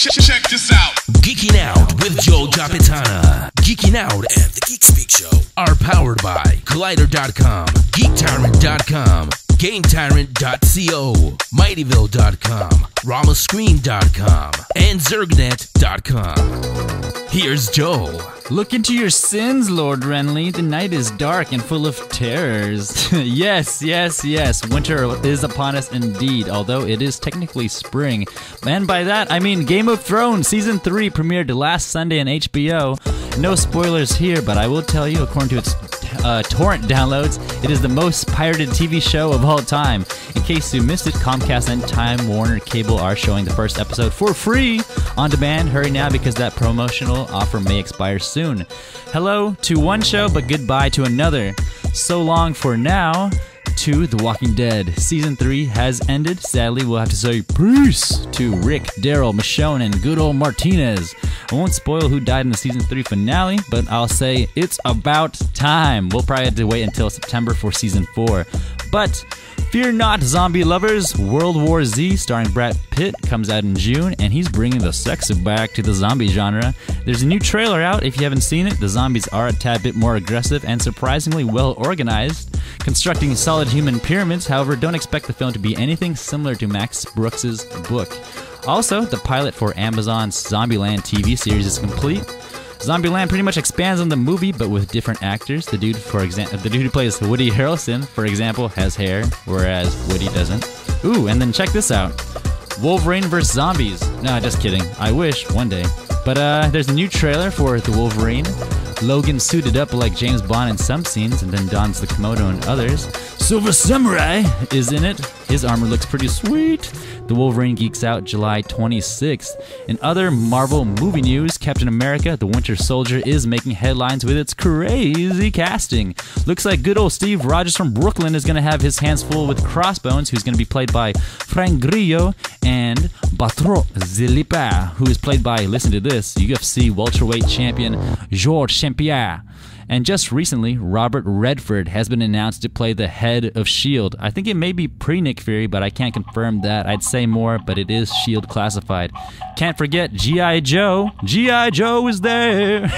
Check this out. Geeking Out with Joel Japitana. Geeking Out and The Geek Speak Show are powered by Collider.com, GeekTyrant.com, GameTyrant.co, Mightyville.com, Ramascreen.com, and Zergnet.com. Here's Joel. Look into your sins, Lord Renly. The night is dark and full of terrors. Yes. Winter is upon us indeed, although it is technically spring. And by that, I mean Game of Thrones Season 3 premiered last Sunday on HBO. No spoilers here, but I will tell you, according to its torrent downloads, it is the most pirated TV show of all time. In case you missed it, Comcast and Time Warner Cable are showing the first episode for free on demand. Hurry now because that promotional offer may expire soon. Hello to one show, but goodbye to another. So long for now to The Walking Dead. Season 3 has ended. Sadly, we'll have to say peace to Rick, Daryl, Michonne, and good old Martinez. I won't spoil who died in the Season 3 finale, but I'll say it's about time. We'll probably have to wait until September for Season 4. But fear not, zombie lovers. World War Z, starring Brad Pitt, comes out in June, and he's bringing the sex back to the zombie genre. There's a new trailer out. If you haven't seen it, the zombies are a tad bit more aggressive and surprisingly well organized, constructing solid human pyramids. However, don't expect the film to be anything similar to Max Brooks' book. Also, the pilot for Amazon's Zombieland TV series is complete. Zombieland pretty much expands on the movie, but with different actors. The dude who plays Woody Harrelson, for example, has hair, whereas Woody doesn't. Ooh, and then check this out. Wolverine vs. Zombies. Nah, just kidding. I wish, one day. But there's a new trailer for The Wolverine. Logan suited up like James Bond in some scenes and then dons the kimono in others. Silver Samurai is in it. His armor looks pretty sweet. The Wolverine geeks out July 26th. In other Marvel movie news, Captain America, the Winter Soldier, is making headlines with its crazy casting. Looks like good old Steve Rogers from Brooklyn is going to have his hands full with Crossbones, who's going to be played by Frank Grillo, and Batro Zilipa, who is played by, listen to this, UFC welterweight champion Georges St-Pierre. And just recently, Robert Redford has been announced to play the head of S.H.I.E.L.D. I think it may be pre-Nick Fury, but I can't confirm that. I'd say more, but it is S.H.I.E.L.D. classified. Can't forget G.I. Joe. G.I. Joe is there.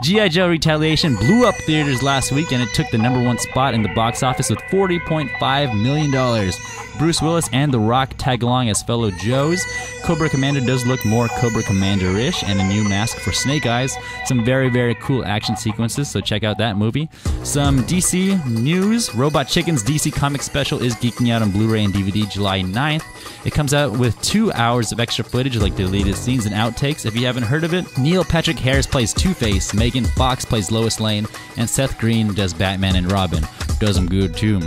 G.I. Joe Retaliation blew up theaters last week, and it took the #1 spot in the box office with $40.5 million. Bruce Willis and The Rock tag along as fellow Joes. Cobra Commander does look more Cobra Commander-ish, and a new mask for Snake Eyes. Some very, very cool action sequences, so check out that movie. Some DC news. Robot Chicken's DC Comics special is geeking out on Blu-ray and DVD July 9th. It comes out with 2 hours of extra footage like deleted scenes and outtakes. If you haven't heard of it, Neil Patrick Harris plays Two-Face, Megan Fox plays Lois Lane, and Seth Green does Batman and Robin. Does them good too.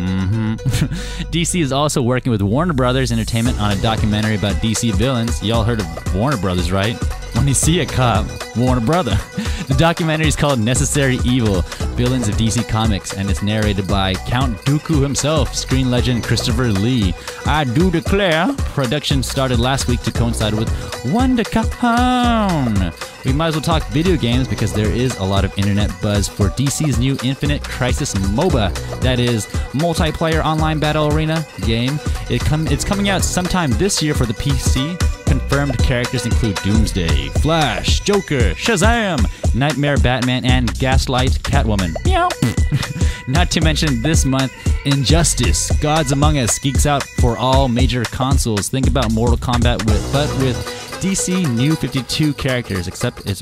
DC is also working with Warner Brothers Entertainment on a documentary about DC villains. Y'all heard of Warner Brothers, right? When you see a cop, Warner Brother. The documentary is called Necessary Evil, Villains of DC Comics, and it's narrated by Count Dooku himself, screen legend Christopher Lee. I do declare, production started last week to coincide with WonderCon. We might as well talk video games because there is a lot of internet buzz for DC's new Infinite Crisis MOBA, that is, Multiplayer Online Battle Arena game. It's coming out sometime this year for the PC. Confirmed characters include Doomsday, Flash, Joker, Shazam, Nightmare Batman, and Gaslight Catwoman. Meow. Not to mention this month, Injustice, Gods Among Us geeks out for all major consoles. Think about Mortal Kombat but with DC new 52 characters, except it's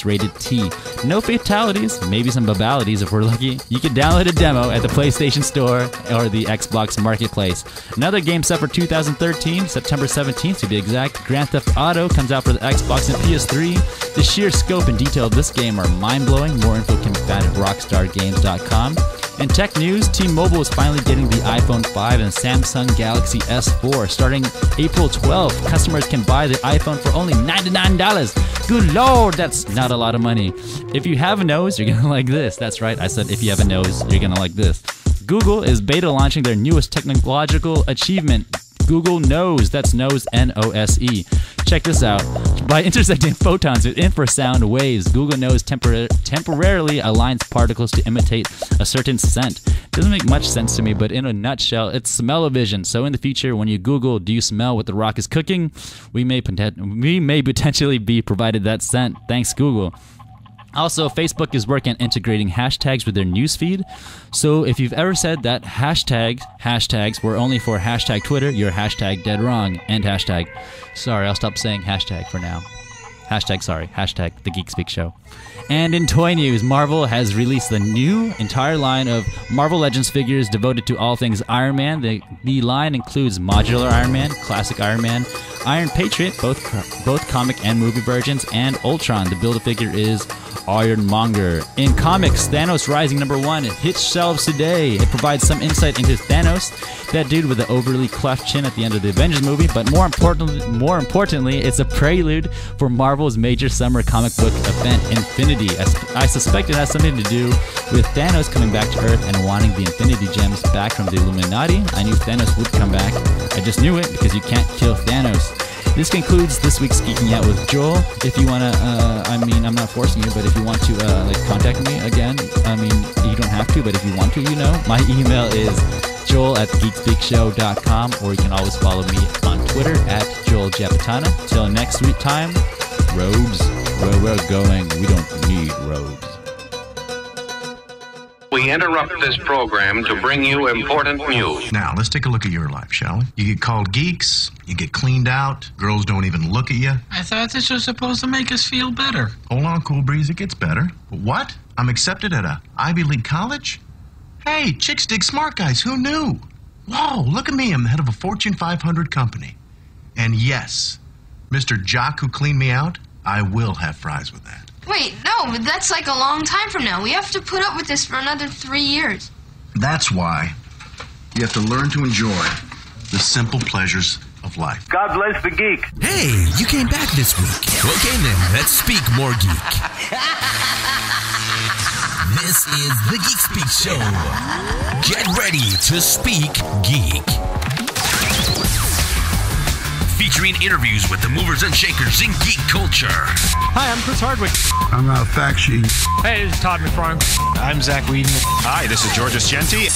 rated T. No fatalities, maybe some babalities if we're lucky. You can download a demo at the PlayStation Store or the Xbox Marketplace. Another game set for 2013, September 17th to be exact, Grand Theft Auto comes out for the Xbox and PS3. The sheer scope and detail of this game are mind-blowing. More info can be found at rockstargames.com. In tech news, T-Mobile is finally getting the iPhone 5 and Samsung Galaxy S4. Starting April 12th, customers can buy the iPhone for only $99. Good lord, that's not a lot of money. If you have a nose, you're gonna like this. That's right, I said if you have a nose, you're gonna like this. Google is beta launching their newest technological achievement, Google Nose. That's Nose, N-O-S-E. Check this out. By intersecting photons with infrasound waves, Google Nose temporarily aligns particles to imitate a certain scent. Doesn't make much sense to me, but in a nutshell, it's smell-o-vision. So in the future, when you Google, do you smell what The Rock is cooking? We may potentially be provided that scent. Thanks, Google. Also, Facebook is working on integrating hashtags with their newsfeed. So if you've ever said that hashtags were only for hashtag Twitter, you're hashtag dead wrong. End hashtag. Sorry, I'll stop saying hashtag for now. Hashtag The Geek Speak Show. And in toy news, Marvel has released the new entire line of Marvel Legends figures devoted to all things Iron Man. The line includes modular Iron Man, classic Iron Man, Iron Patriot, both comic and movie versions, and Ultron. The Build-A-Figure is Ironmonger. In comics, Thanos Rising #1 hits shelves today. It provides some insight into Thanos, that dude with the overly cleft chin at the end of the Avengers movie, but more importantly, it's a prelude for Marvel's major summer comic book event, Infinity. I suspect it has something to do with Thanos coming back to Earth and wanting the Infinity Gems back from the Illuminati. I knew Thanos would come back. I just knew it because you can't kill Thanos. This concludes this week's Geeking Out with Joel. If you want to, I'm not forcing you, but if you want to, contact me again, you don't have to, but if you want to, my email is joel@geekspeakshow.com, or you can always follow me on Twitter @JoelJapitana. Till next week time, robes, where we're going, we don't need robes. We interrupt this program to bring you important news. Now, let's take a look at your life, shall we? You get called geeks, you get cleaned out, girls don't even look at you. I thought this was supposed to make us feel better. Hold on, Cool Breeze, it gets better. What? I'm accepted at a Ivy League college? Hey, chicks dig smart guys, who knew? Whoa, look at me, I'm the head of a Fortune 500 company. And yes, Mr. Jock who cleaned me out, I will have fries with that. Wait, no, but that's like a long time from now. We have to put up with this for another 3 years. That's why you have to learn to enjoy the simple pleasures of life. God bless the geek. Hey, you came back this week. Okay then, let's speak more geek. This is the Geek Speak Show. Get ready to speak geek. Featuring interviews with the movers and shakers in geek culture. Hi, I'm Chris Hardwick. I'm not a fact sheet. Hey, this is Todd McFarlane. I'm Zach Whedon. Hi, this is Georges Genti.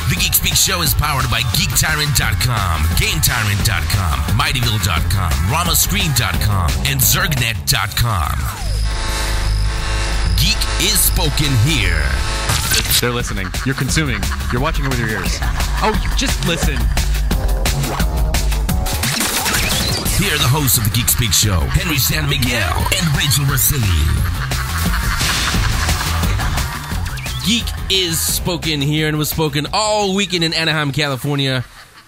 The Geek Speak Show is powered by GeekTyrant.com, GameTyrant.com, MightyVille.com, RamaScreen.com, and ZergNet.com. Geek is spoken here. They're listening. You're consuming. You're watching it with your ears. Oh, you just listen. Here are the hosts of the Geek Speak Show, Henry San Miguel and Rachel Rossini. Geek is spoken here and was spoken all weekend in Anaheim, California,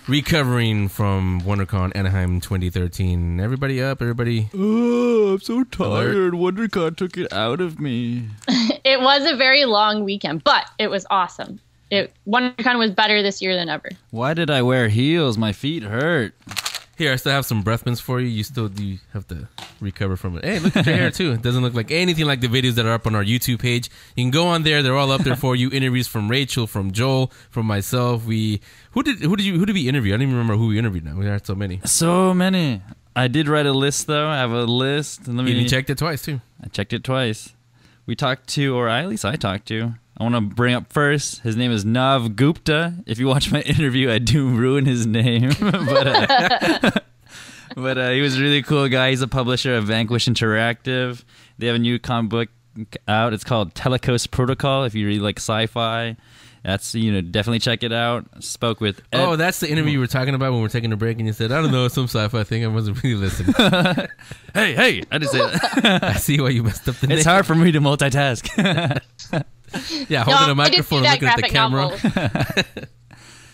recovering from WonderCon Anaheim 2013. Everybody up, everybody. Oh, I'm so tired. WonderCon took it out of me. It was a very long weekend, but it was awesome. WonderCon was better this year than ever. Why did I wear heels? My feet hurt. Here, I still have some breath mints for you. You have to recover from it. Hey, look at your hair, too. It doesn't look like anything like the videos that are up on our YouTube page. You can go on there. They're all up there for you. Interviews from Rachel, from Joel, from myself. Who did we interview? I don't even remember who we interviewed now. We had so many. So many. I did write a list, though. I have a list. You checked it twice, too. I checked it twice. We talked to, or at least I talked to, I want to bring up first, his name is Nav Gupta. If you watch my interview, I do ruin his name. But he was a really cool guy. He's a publisher of Vanquish Interactive. They have a new comic book out. It's called Telecoast Protocol. If you really like sci-fi, that's, definitely check it out. Spoke with Ed. Oh, that's the interview you were talking about when we were taking a break, and you said, I don't know, some sci-fi thing. I wasn't really listening. Hey, I just said I see why you messed up the name. It's hard for me to multitask. Yeah, holding a microphone and looking at the camera.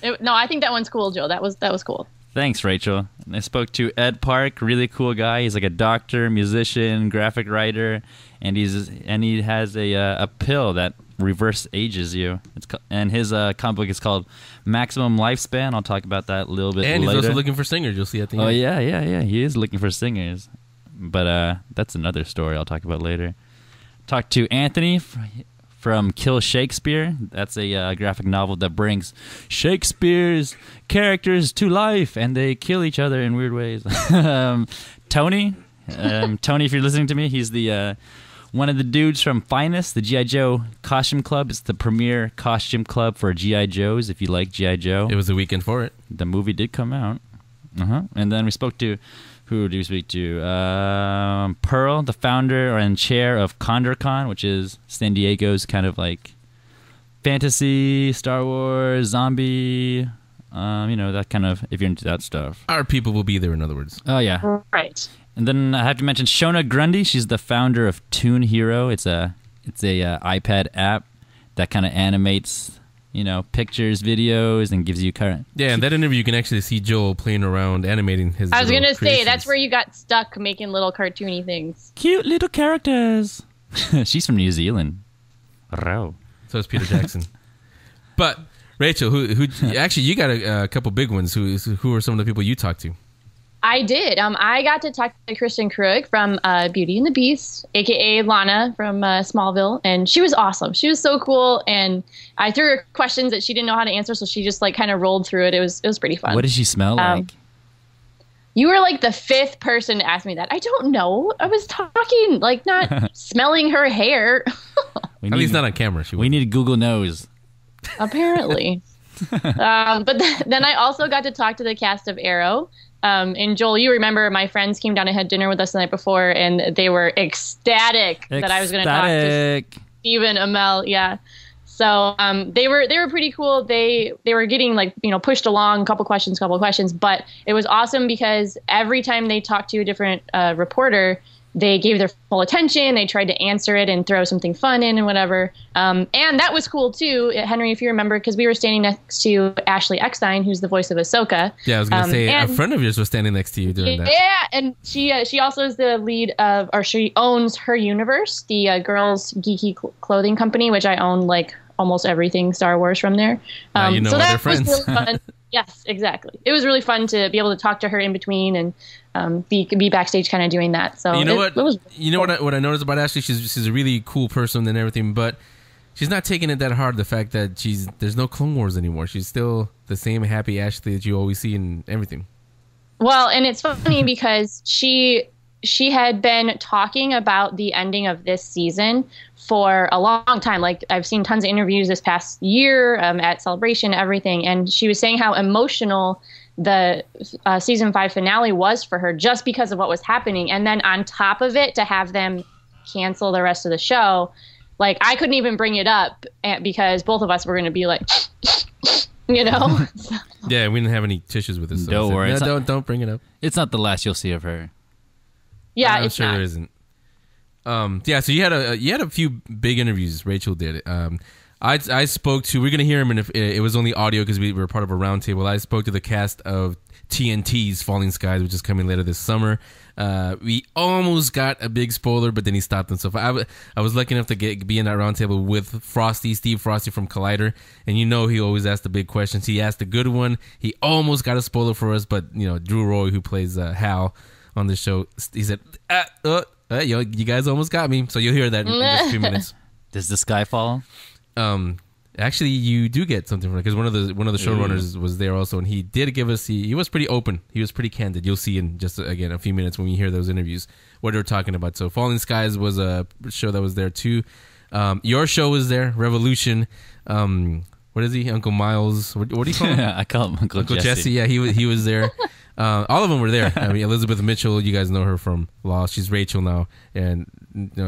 I think that one's cool, Joe. That was cool. Thanks, Rachel. And I spoke to Ed Park, really cool guy. He's like a doctor, musician, graphic writer, and he has a pill that reverse ages you. And his comic book is called Maximum Lifespan. I'll talk about that a little bit later. And he's also looking for singers. You'll see at the end. Oh yeah. He is looking for singers, but that's another story I'll talk about later. Talked to Anthony from Kill Shakespeare. That's a graphic novel that brings Shakespeare's characters to life, and they kill each other in weird ways. Tony, if you're listening to me, he's the one of the dudes from Finest, the G.I. Joe Costume Club. It's the premier costume club for G.I. Joes, if you like G.I. Joe. It was the weekend for it. The movie did come out. And then we spoke to, who did we speak to? Pearl, the founder and chair of WonderCon, which is San Diego's kind of like fantasy, Star Wars, zombie, that kind of, if you're into that stuff. Our people will be there, in other words. Oh, yeah. Right. And then I have to mention Shona Grundy. She's the founder of Toon Hero. It's a iPad app that kind of animates, pictures, videos, and gives you current. Yeah, in that interview, you can actually see Joel playing around animating his. I was going to say that's where you got stuck making little cartoony things. Cute little characters. She's from New Zealand. Row. So is Peter Jackson. But Rachel, who actually you got a couple big ones. Who are some of the people you talked to? I did. I got to talk to Kristen Krug from Beauty and the Beast, a.k.a. Lana from Smallville, and she was awesome. She was so cool, and I threw her questions that she didn't know how to answer, so she just kind of rolled through it. It was pretty fun. What did she smell like? You were like the fifth person to ask me that. I don't know. I was talking, not smelling her hair. At least not on camera. We need Google Knows. Apparently. But then I also got to talk to the cast of Arrow. And Joel, you remember my friends came down and had dinner with us the night before, and they were ecstatic that I was going to talk to Stephen Amell. Yeah. So they were pretty cool. They were getting pushed along, couple questions, but it was awesome because every time they talked to a different reporter, they gave their full attention. They tried to answer it and throw something fun in and whatever. And that was cool, too, Henry, if you remember, because we were standing next to Ashley Eckstein, who's the voice of Ahsoka. Yeah, I was going to say, a friend of yours was standing next to you doing that. Yeah, and she also is the lead of, or she owns Her Universe, the girls' geeky clothing company, which I own, almost everything Star Wars from there. You know so that other friends. was really fun. Yes, exactly. It was really fun to be able to talk to her in between and be backstage kind of doing that. So what I noticed about Ashley, she's a really cool person and everything, but she's not taking it that hard. The fact that there's no Clone Wars anymore. She's still the same happy Ashley that you always see in everything. Well, and it's funny because she had been talking about the ending of this season for a long time. I've seen tons of interviews this past year at Celebration, everything. And she was saying how emotional the season 5 finale was for her just because of what was happening. And then on top of it, to have them cancel the rest of the show, I couldn't even bring it up because both of us were going to be Yeah, we didn't have any tissues with us. So don't worry. Don't bring it up. It's not the last you'll see of her. Yeah, I'm it's sure not. there isn't. So you had a few big interviews. Rachel did. I spoke to. We're gonna hear him, and it was only audio because we were part of a roundtable. I spoke to the cast of TNT's Falling Skies, which is coming later this summer. We almost got a big spoiler, but then he stopped himself. I was lucky enough to be in that roundtable with Steve Frosty from Collider, and he always asks the big questions. He asked a good one. He almost got a spoiler for us, but Drew Roy, who plays Hal on the show, he said, you guys almost got me. So you'll hear that in just a few minutes. Does the sky fall? Actually, you do get something from it because one of the showrunners was there also, and he did give us. He was pretty open. He was pretty candid. You'll see in just again a few minutes when you hear those interviews what they're talking about. So, Falling Skies was a show that was there too. Your show was there, Revolution. What is he, Uncle Miles? What do you call him? I call him Uncle Jesse. Yeah, he was there. All of them were there. I mean, Elizabeth Mitchell, you guys know her from Lost. She's Rachel now, and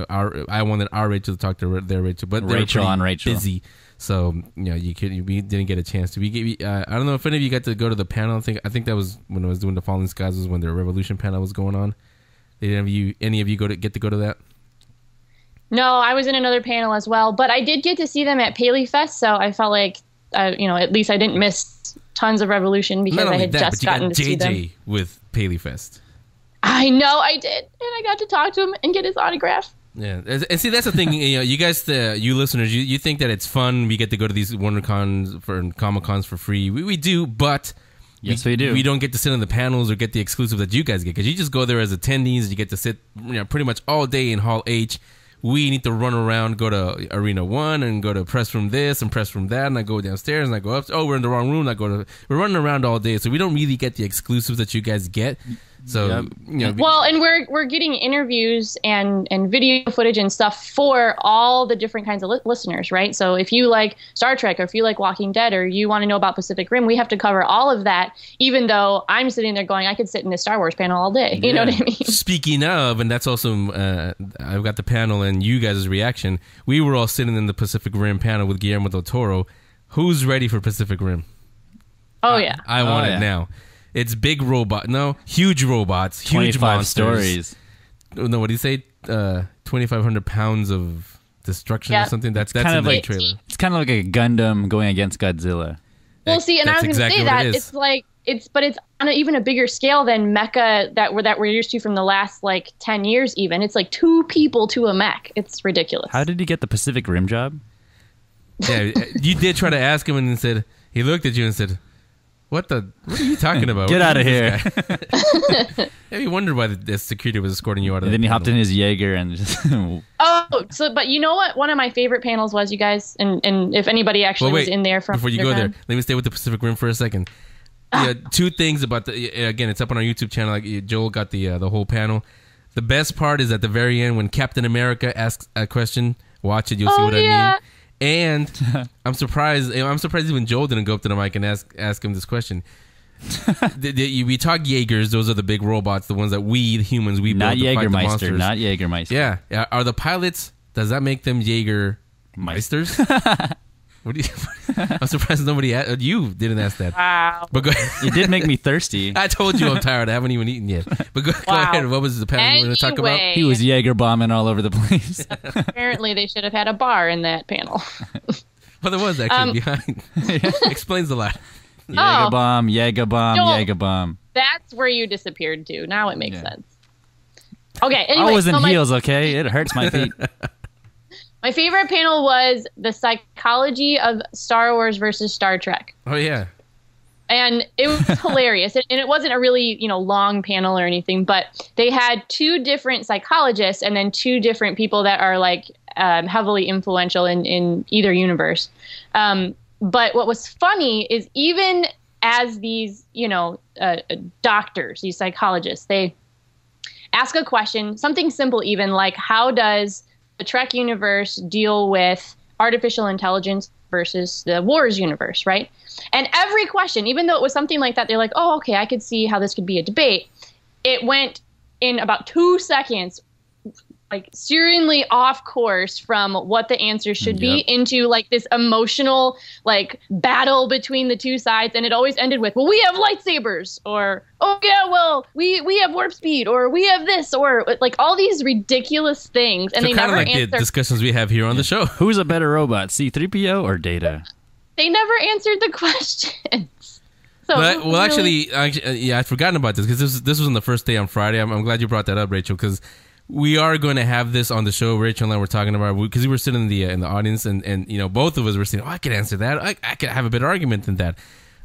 I wanted our Rachel to talk to their Rachel, but they Rachel were on Rachel. busy. So we didn't get a chance to. I don't know if any of you got to go to the panel. I think that was when I was doing the Fallen Skies, was when the Revolution panel was going on. Did any of you get to go to that? No, I was in another panel as well, but I did get to see them at Paley Fest, so I felt like at least I didn't miss tons of Revolution because I had just gotten to see them. JJ with Paley Fest. I know I did, and I got to talk to him and get his autograph. Yeah, and see, that's the thing. You guys, you listeners, you think that it's fun. We get to go to these WonderCons and Comic Cons for free. We do, but yes, we do. We don't get to sit on the panels or get the exclusive that you guys get because you just go there as attendees. You get to sit, pretty much all day in Hall H. We need to run around, go to Arena 1 and go to press room this and press room that, and I go downstairs and I go up. Oh, we're in the wrong room. We're running around all day, so we don't really get the exclusives that you guys get. So well, and we're getting interviews and video footage and stuff for all the different kinds of listeners, right? So if you like Star Trek or if you like Walking Dead or you want to know about Pacific Rim, we have to cover all of that. Even though I'm sitting there going, I could sit in this Star Wars panel all day. You know what I mean? Speaking of, and that's also I've got the panel and you guys' reaction. We were all sitting in the Pacific Rim panel with Guillermo del Toro. Who's ready for Pacific Rim? Oh yeah, I want it now. It's big huge robots, huge 25 monsters. stories. No, what do you say? 2,500 pounds of destruction or something. That's kind in of the like trailer. It's kind of like a Gundam going against Godzilla. Well, see, and I was going to exactly say that it is. it's on even a bigger scale than mecha that we're used to from the last like 10 years. Even it's like 2 people to a mech. It's ridiculous. How did he get the Pacific Rim job? Yeah, you did try to ask him, and he looked at you and said, What are you talking about? Get out of here. Yeah, you wondered why the security was escorting you out of And then he panel. hopped in his Jaeger and just... But you know what? One of my favorite panels was, you guys, and if anybody actually was in there from before you go there, let me stay with the Pacific Rim for a second. Yeah, 2 things about again, it's up on our YouTube channel. Like Joel got the whole panel. The best part is at the very end when Captain America asks a question. Watch it, you'll see what I mean. And I'm surprised even Joel didn't go up to the mic and ask him this question. We talk Jaegers; those are the big robots, the ones that we, the humans, we build to fight the monsters. Not Jägermeister. Yeah. Are the pilots? Does that make them Jägermeisters? What do you? I'm surprised you didn't ask that. Wow. But go You did make me thirsty. I told you I'm tired. I haven't even eaten yet. But go ahead. What was the panel you wanted to talk about? He was Jaeger bombing all over the place. Apparently, they should have had a bar in that panel. Well, there was actually behind. Explains a lot. Jaeger bomb, Jaeger bomb, No. Jaeger bomb. That's where you disappeared to. Now it makes sense. Okay. Anyway, I was in heels. Okay, it hurts my feet. My favorite panel was the psychology of Star Wars versus Star Trek. Oh yeah. And it was hilarious. And it wasn't a really, long panel or anything, but they had 2 different psychologists and then 2 different people that are like heavily influential in either universe. But what was funny is even as these, doctors, these psychologists, they ask a question, something simple even, like how does the Trek universe deal with artificial intelligence versus the Wars universe, right? And every question, even though it was something like that, they're like, oh, okay, I could see how this could be a debate. It went in about 2 seconds, like steeringly off course from what the answer should be into like this emotional like battle between the 2 sides. And it always ended with, well, we have lightsabers, or, oh yeah, well, we have warp speed, or we have this, or like all these ridiculous things. And So they kind never of like answered. the discussions we have here on the show. Who's a better robot, C-3PO or Data? They never answered the questions. So Well, actually, I'd forgotten about this because this was on the first day on Friday. I'm glad you brought that up, Rachel, because we are going to have this on the show. Rachel and I were talking about because we were sitting in the audience, and both of us were saying, "Oh, I could answer that. I could have a better argument than that."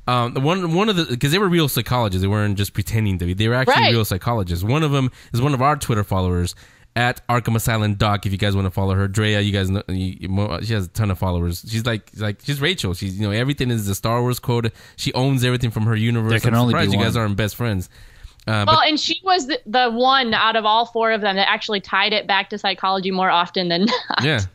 One of the because they were real psychologists. They weren't just pretending to be. They were actually real psychologists. One of them is one of our Twitter followers at Arkham Asylum Doc. If you guys want to follow her, Drea, you guys know she has a ton of followers. She's like she's Rachel. She's everything is the Star Wars code. She owns everything from her universe. There can I'm only surprised be you guys one. aren't best friends. And she was the one out of all 4 of them that actually tied it back to psychology more often than not.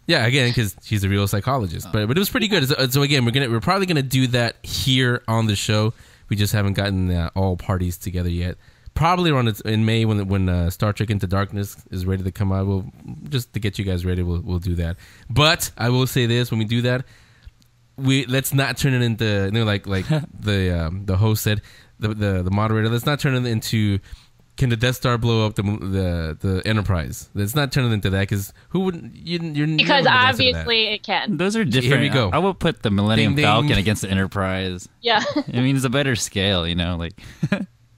Yeah, again, because she's a real psychologist. But it was pretty good. So again, we're probably gonna do that here on the show. We just haven't gotten all parties together yet. Probably around in May when Star Trek Into Darkness is ready to come out. We'll just to get you guys ready. We'll do that. But I will say this: when we do that, let's not turn it into like the host said. The moderator. Let's not turn it into can the Death Star blow up the Enterprise? Let's not turn it into that because who wouldn't because obviously it can. Those are different. Here we go. I will put the Millennium Ding, ding. Falcon against the Enterprise. Yeah. I mean, it's a better scale, like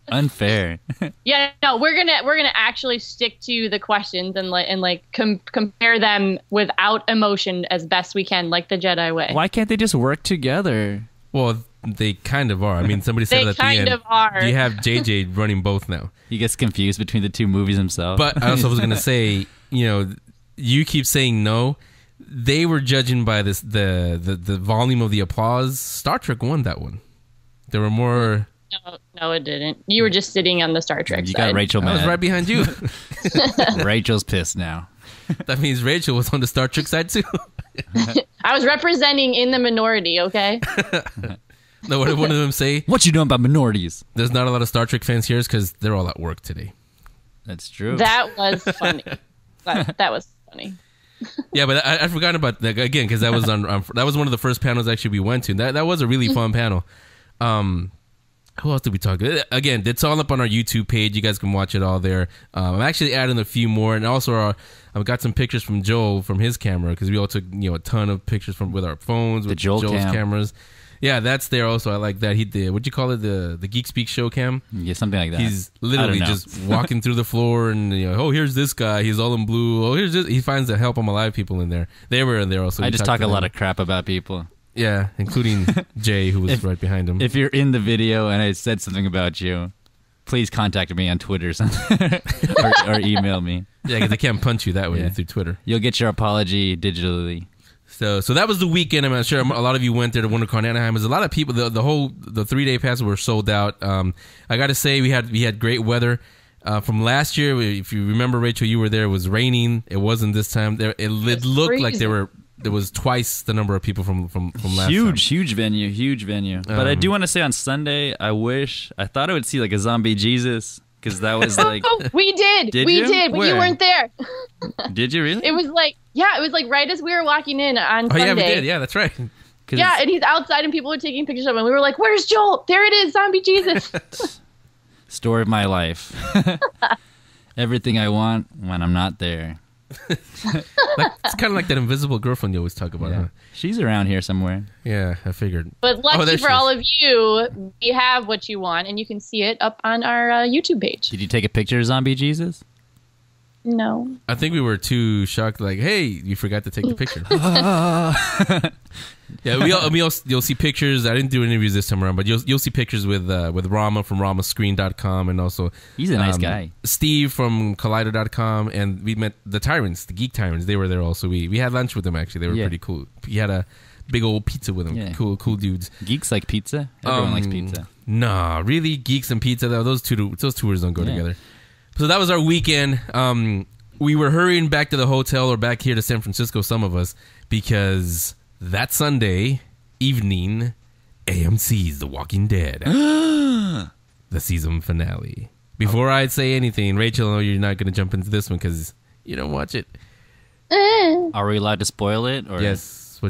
unfair. Yeah, no, we're gonna actually stick to the questions and compare them without emotion as best we can, like the Jedi way. Why can't they just work together? Well, they kind of are. I mean, somebody said They at the end. kind of are. You have JJ running both now. He gets confused between the 2 movies himself. But I also was going to say, you keep saying no. They were judging by the volume of the applause. Star Trek won that one. There were more. No, it didn't. You were just sitting on the Star Trek You side. got Rachel I was mad. right behind you. Rachel's pissed now. That means Rachel was on the Star Trek side too. I was representing in the minority, okay? No, what did one of them say? What you doing about minorities? There's not a lot of Star Trek fans here because they're all at work today. That's true. That was funny. That was funny. Yeah, but I forgot about that again because that was that was one of the first panels actually we went to. That was a really fun panel. Who else did we talk to? Again, it's all up on our YouTube page. You guys can watch it all there. I'm actually adding a few more, and also I've got some pictures from Joel from his camera because we all took a ton of pictures with our phones with Joel's cameras. Yeah, that's there also. I like that. He did. What'd you call it? The Geek Speak show cam? Yeah, something like that. He's literally just walking through the floor and here's this guy. He's all in blue. Oh, here's this. He finds the Help 'Em Alive people in there. They were in there also. I just talk a lot of crap about people. Yeah, including Jay, who was right behind him. If you're in the video and I said something about you, please contact me on Twitter or something. or email me. Yeah, because they can't punch you that way through Twitter. You'll get your apology digitally. So that was the weekend. I'm sure a lot of you went there to WonderCon Anaheim. There's a lot of people. The 3-day passes were sold out. I got to say we had great weather. From last year, if you remember, Rachel, you were there. It was raining. It wasn't this time. It looked like there was twice the number of people from last time. Huge venue. But I do want to say on Sunday, I thought I would see like a zombie Jesus because that was like we did, did, but Where? you weren't there. Did you really? It was like right as we were walking in on Sunday. Yeah, we did. Yeah, that's right. Yeah, and he's outside and people were taking pictures of him. And we were like, "Where's Joel? There it is, zombie Jesus." Story of my life. Everything I want when I'm not there. It's kind of like that invisible girlfriend you always talk about. Yeah. Huh? She's around here somewhere. Yeah, I figured. But lucky there for she all is. of you, we have what you want, and you can see it up on our YouTube page. Did you take a picture of zombie Jesus? No. I think we were too shocked. Like, hey, you forgot to take the picture. Yeah, you'll see pictures. I didn't do interviews this time around, but you'll see pictures with Rama from ramascreen.com and also he's a nice guy. Steve from Collider.com, and we met the Tyrants, the Geek Tyrants. They were there also. We had lunch with them actually. They were pretty cool. He had a big old pizza with him. Yeah. Cool dudes. Geeks like pizza. Everyone likes pizza. Nah, really, geeks and pizza. Those two words don't go together. So that was our weekend. We were hurrying back to the hotel or back here to San Francisco, some of us, because that Sunday evening, AMC's The Walking Dead, the season finale. Before I say anything, Rachel, I know you're not going to jump into this one because you don't watch it. Are we allowed to spoil it? Or? Yes.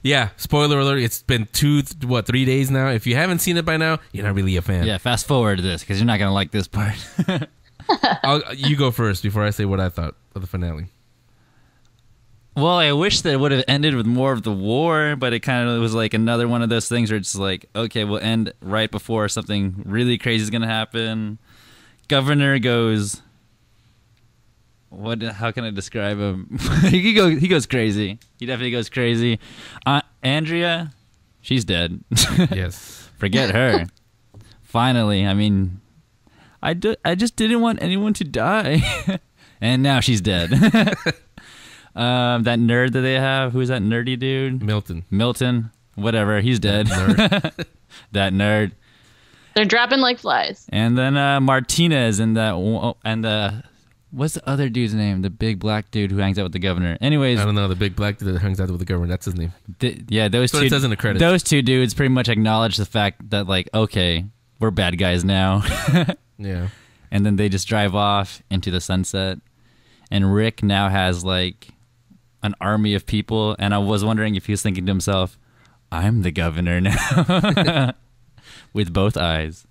Yeah, spoiler alert. It's been 3 days now. If you haven't seen it by now, you're not really a fan. Yeah, fast forward to this because you're not going to like this part. You go first before I say what I thought of the finale. Well, I wish that it would have ended with more of the war, but it kind of was like another one of those things where it's like, okay, we'll end right before something really crazy is going to happen. Governor goes, how can I describe him? He goes crazy. He definitely goes crazy. Andrea, she's dead. Yes. Forget her. Finally, I mean, I just didn't want anyone to die. And now she's dead. That nerd that they have, who's that nerdy dude? Milton. Whatever, he's dead. That nerd. They're dropping like flies. And then Martinez and what's the other dude's name? The big black dude who hangs out with the governor. Anyways, I don't know. The big black dude that hangs out with the governor. That's his name. Those two. It says in the credits. Those two dudes pretty much acknowledge the fact that, like, okay, we're bad guys now. Yeah. And then they just drive off into the sunset. And Rick now has, like, an army of people. And I was wondering if he was thinking to himself, I'm the governor now. With both eyes.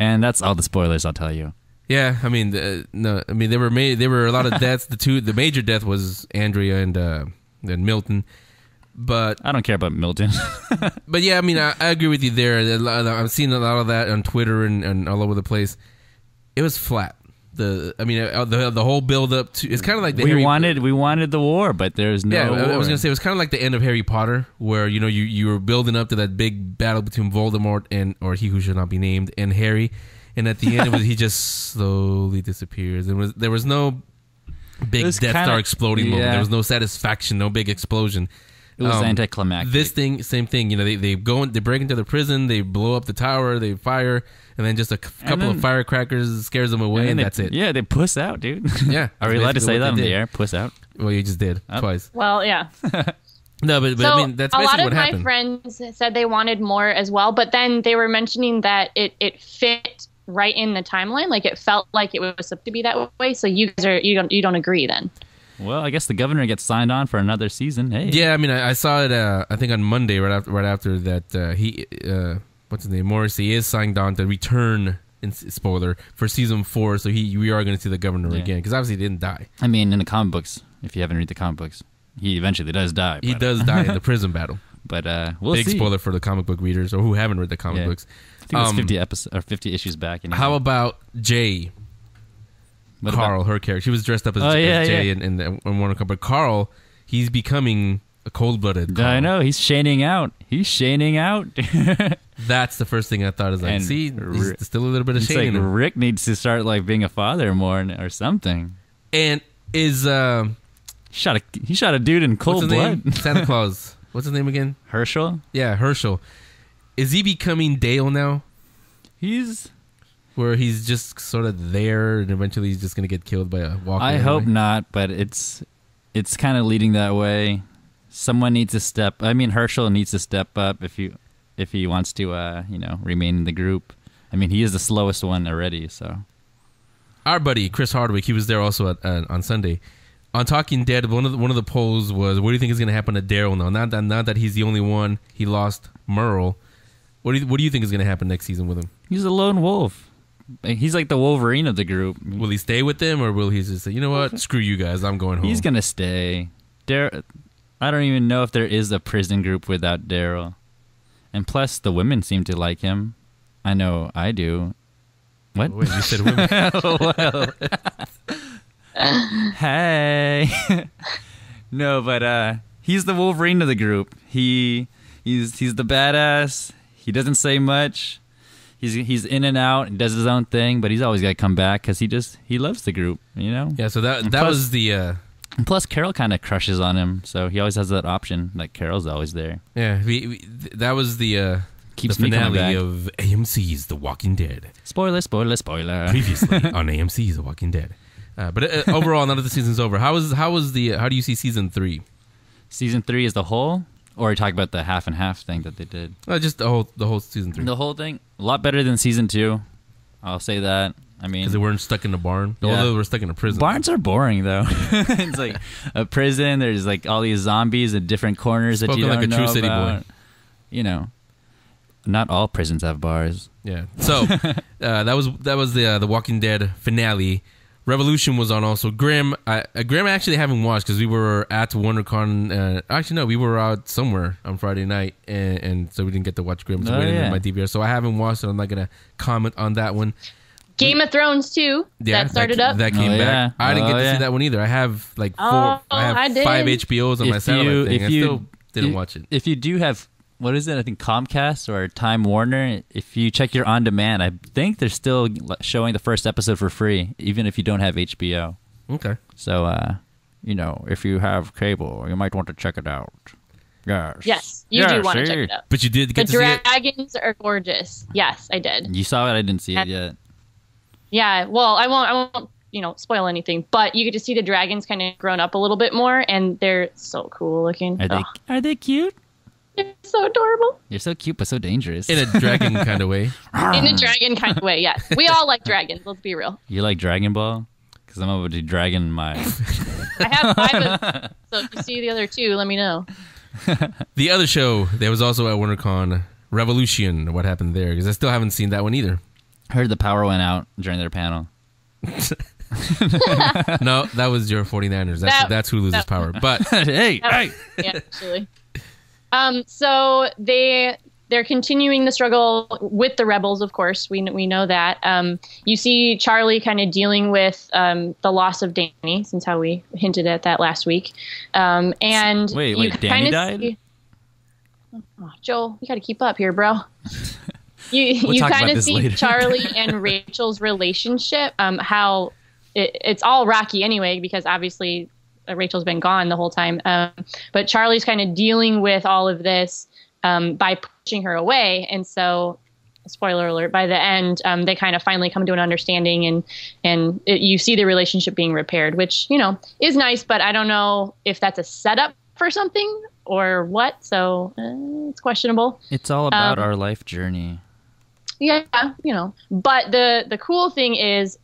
And that's all the spoilers I'll tell you. Yeah, I mean, there were a lot of deaths. The major death was Andrea and Milton. But I don't care about Milton. But yeah, I mean, I agree with you there. I've seen a lot of that on Twitter and all over the place. It was flat. The whole build up to, it's kind of like we wanted the war, but there's no war. I was gonna say it was kind of like the end of Harry Potter, where you were building up to that big battle between Voldemort or he who should not be named and Harry, and at the end he just slowly disappears. There was no big Death Star exploding moment. There was no satisfaction, no big explosion. It It was anticlimactic. This thing, same thing. You know, they break into the prison, they blow up the tower, they fire, and then just a couple of firecrackers scares them away, and that's it. Yeah, they puss out, dude. Yeah. Are we allowed to say that on the air? Puss out? Well, you just did twice. Well, yeah. No, but So, I mean, that's basically what happened. A lot of my friends said they wanted more as well, but then they were mentioning that it fit right in the timeline. Like, it felt like it was supposed to be that way. So you guys you don't agree then? Well, I guess the governor gets signed on for another season. Hey. Yeah, I mean, I saw it. I think on Monday, right after that, he what's his name, Morrissey is signed on to return. Spoiler for season 4, so we are going to see the governor again because obviously he didn't die. I mean, in the comic books, if you haven't read the comic books, he eventually does die. He does die in the prison battle. But we'll Big see. spoiler for the comic book readers or who haven't read the comic books. I think it's 50 episodes or 50 issues back. How about Jay? Carl, her character. She was dressed up as Jay in WonderCon. But Carl, he's becoming a cold-blooded Carl. I know. He's shaning out. That's the first thing I thought. Is like, see, there's still a little bit of shame in him. Rick needs to start like being a father more or something. And is he shot a dude in cold blood? Santa Claus. What's his name again? Herschel. Yeah, Herschel. Is he becoming Dale now? Where he's just sort of there, and eventually he's just gonna get killed by a walker. I hope not, but it's kind of leading that way. Someone needs to step. I mean, Herschel needs to step up if he wants to, remain in the group. I mean, he is the slowest one already. So, our buddy Chris Hardwick, he was there also on Sunday. On Talking Dead, one of the polls was, "What do you think is going to happen to Daryl now? Not that he's the only one. He lost Merle. What do you think is going to happen next season with him? He's a lone wolf. He's like the Wolverine of the group. Will he stay with them, or will he just say, you know what, screw you guys, I'm going home? He's going to stay. I don't even know if there is a prison group without Daryl. And plus, the women seem to like him. I know I do. What? Oh, wait, you said women. Well. Hey. No, but he's the Wolverine of the group. He's the badass. He doesn't say much. He's in and out and does his own thing, but he's always got to come back because he loves the group, you know? Yeah, so that was the... And plus, Carol kind of crushes on him, so he always has that option. Like, Carol's always there. Yeah, that was the finale of AMC's The Walking Dead. Spoiler. Previously on AMC's The Walking Dead. But overall, now that the season's over, how do you see season 3? Season 3 is the whole? Or are you talking about the half and half thing that they did? Just the whole season 3. The whole thing? A lot better than season 2. I'll say that. I mean, because they weren't stuck in the barn. Yeah. Although they were stuck in a prison. Barns are boring, though. It's like a prison. There's like all these zombies in different corners that you don't know about. Spoken like a true city boy. You know, not all prisons have bars. Yeah. So that was the Walking Dead finale. Revolution was on also. Grim I actually haven't watched because we were at WonderCon. Actually, no, we were out somewhere on Friday night, and so we didn't get to watch Grim. So waiting on my DVR. So I haven't watched it. I'm not gonna comment on that one. Game of Thrones too. Yeah, that started up. That came back. I didn't get to see that one either. I have like 4. I have 5 HBOs on my satellite thing. I still didn't watch it. If you do have, what is it? I think Comcast or Time Warner. If you check your on demand, I think they're still showing the first episode for free, even if you don't have HBO. Okay. So, if you have cable, you might want to check it out. Yes, you do want to check it out. But you did get to see it? The dragons are gorgeous. Yes, I did. You saw it? I didn't see it yet. Yeah, well, I won't, spoil anything, but you get to see the dragons kind of grown up a little bit more, and they're so cool looking. Are they cute? They're so adorable. You're so cute, but so dangerous. In a dragon kind of way. In a dragon kind of way, yes. We all like dragons, let's be real. You like Dragon Ball? Because I'm over to dragon my... I have 5 of them, so if you see the other 2, let me know. The other show that was also at WonderCon, Revolution, what happened there? Because I still haven't seen that one either. Heard the power went out during their panel. No, that was your 49ers. That's who loses power. But hey. Yeah, actually. So they're continuing the struggle with the rebels, of course. We know that. You see Charlie kind of dealing with the loss of Danny, since how we hinted at that last week. And wait, Danny died? Joel, you got to keep up here, bro. You kind of see later. Charlie and Rachel's relationship, how it's all rocky anyway, because obviously Rachel's been gone the whole time. But Charlie's kind of dealing with all of this by pushing her away. And so, spoiler alert, by the end, they kind of finally come to an understanding, and you see the relationship being repaired, which, is nice, but I don't know if that's a setup for something or what. So it's questionable. It's all about our life journey. Yeah, but the cool thing is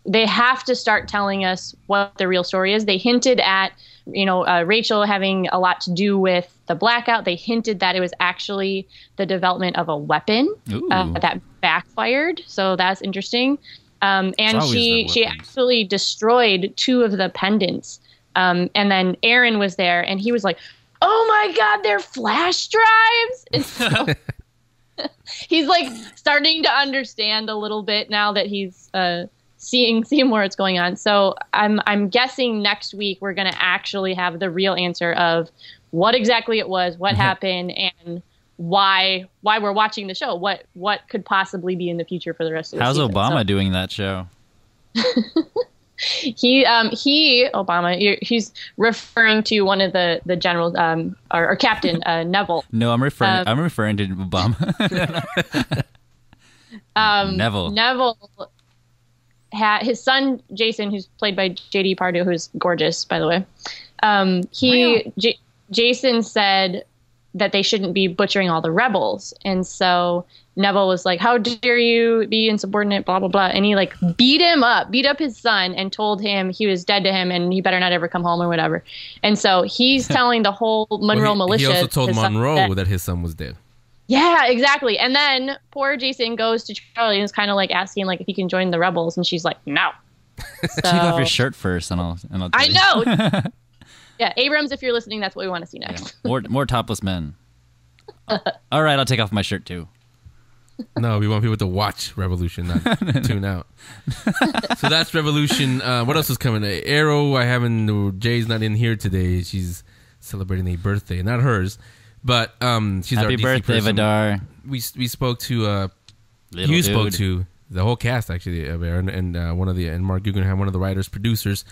they have to start telling us what the real story is. They hinted at, Rachel having a lot to do with the blackout. They hinted that it was actually the development of a weapon that backfired. So that's interesting. And she actually destroyed 2 of the pendants. And then Aaron was there, and he was like, "Oh my God, they're flash drives!" And so he's like starting to understand a little bit now that he's seeing where it's going on. So I'm guessing next week we're going to actually have the real answer of what exactly it was, what happened, and why we're watching the show. What could possibly be in the future for the rest of the season. How's Obama doing that show? Obama, he's referring to one of the generals, or Captain Neville. No, I'm referring to Obama. Neville had his son Jason, who's played by JD Pardo, who's gorgeous, by the way. Jason said that they shouldn't be butchering all the rebels, and so Neville was like, "How dare you be insubordinate, blah, blah, blah." And he like beat up his son and told him he was dead to him and he better not ever come home or whatever. And so he's telling the whole Monroe militia. He also told Monroe that his son was dead. Yeah, exactly. And then poor Jason goes to Charlie and is kind of like asking like if he can join the rebels. And she's like, "No." So, take off your shirt first and I'll I know. Yeah, Abrams, if you're listening, that's what we want to see next. Yeah. More topless men. All right, I'll take off my shirt too. No, we want people to watch Revolution, not tune out. So that's Revolution. What else is coming? Arrow, Jay's not in here today. She's celebrating a birthday. Not hers, but she's Happy our DC birthday, person. Vidar. We spoke to, spoke to the whole cast, actually, of Aaron, and Mark Guggenheim, one of the writers, producers.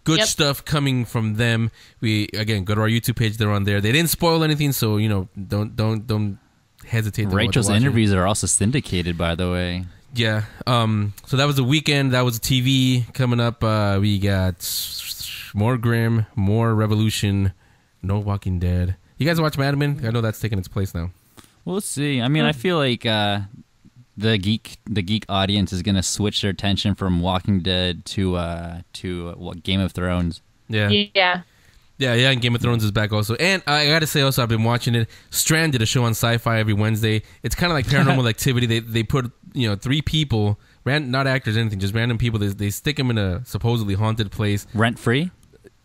Good stuff coming from them. We, again, go to our YouTube page. They're on there. They didn't spoil anything, so, don't hesitate to Rachel's watch interviews are also syndicated, by the way. Yeah. So that was the weekend. That was TV coming up. We got more Grimm, more Revolution, no Walking Dead. You guys watch Mad Men? I know that's taking its place now. We'll see. I mean, I feel like the geek audience is going to switch their attention from Walking Dead to Game of Thrones. Yeah. Yeah, and Game of Thrones is back also. And I got to say also, I've been watching it. Stranded, a show on Sci-Fi every Wednesday. It's kind of like Paranormal Activity. They put 3 people, not actors or anything, just random people. They stick them in a supposedly haunted place. Rent-free?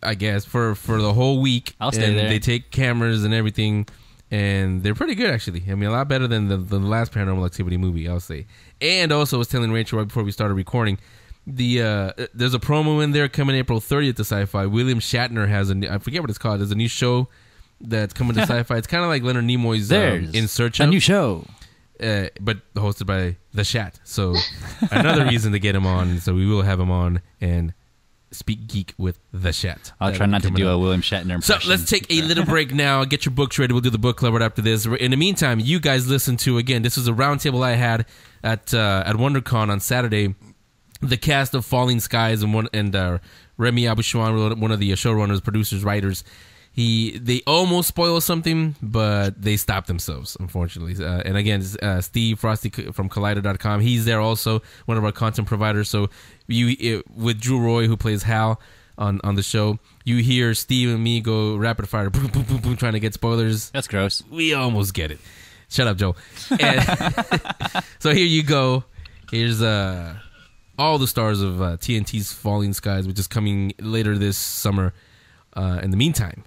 I guess, for the whole week. I'll stay there. They take cameras and everything, and they're pretty good, actually. I mean, a lot better than the last Paranormal Activity movie, I'll say. And also, I was telling Rachel right before we started recording, there's a promo in there coming April 30th to Sci-Fi. William Shatner has I forget what it's called. There's a new show that's coming to Sci-Fi. It's kind of like Leonard Nimoy's In Search of. A new show. But hosted by The Shat. So another reason to get him on. So we will have him on and speak geek with The Shat. I'll try not to do a William Shatner impression. So let's take a little break now. Get your books ready. We'll do the book club right after this. In the meantime, you guys listen to, again, this was a roundtable I had at WonderCon on Saturday. The cast of Falling Skies and Remy Abouchouan, one of the showrunners, producers, writers. They almost spoiled something, but they stopped themselves, unfortunately. And again, Steve Frosty from Collider.com. He's there also, one of our content providers. So with Drew Roy, who plays Hal on the show, you hear Steve and me go rapid fire, boom, boom, boom, boom, trying to get spoilers. That's gross. We almost get it. Shut up, Joe. And so here you go. Here's all the stars of TNT's Falling Skies, which is coming later this summer. In the meantime,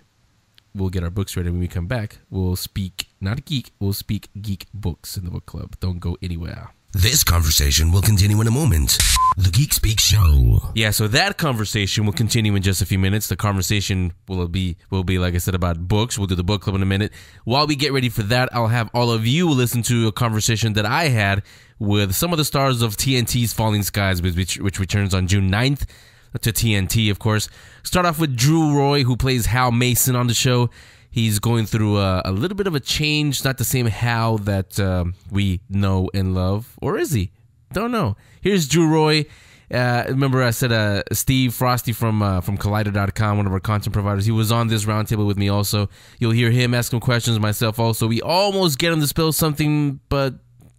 we'll get our books ready. When we come back, we'll speak, not geek, we'll speak geek books in the book club. Don't go anywhere. This conversation will continue in a moment. The Geek Speak Show. Yeah, so that conversation will continue in just a few minutes. The conversation will be, like I said, about books. We'll do the book club in a minute. While we get ready for that, I'll have all of you listen to a conversation that I had with some of the stars of TNT's Falling Skies, which returns on June 9th. to TNT, of course. Start off with Drew Roy, who plays Hal Mason on the show. He's going through a little bit of a change, not the same Hal that we know and love. Or is he? Don't know. Here's Drew Roy. Remember I said Steve Frosty from Collider.com, one of our content providers. He was on this roundtable with me also. You'll hear him ask some questions, myself also. We almost get him to spill something, but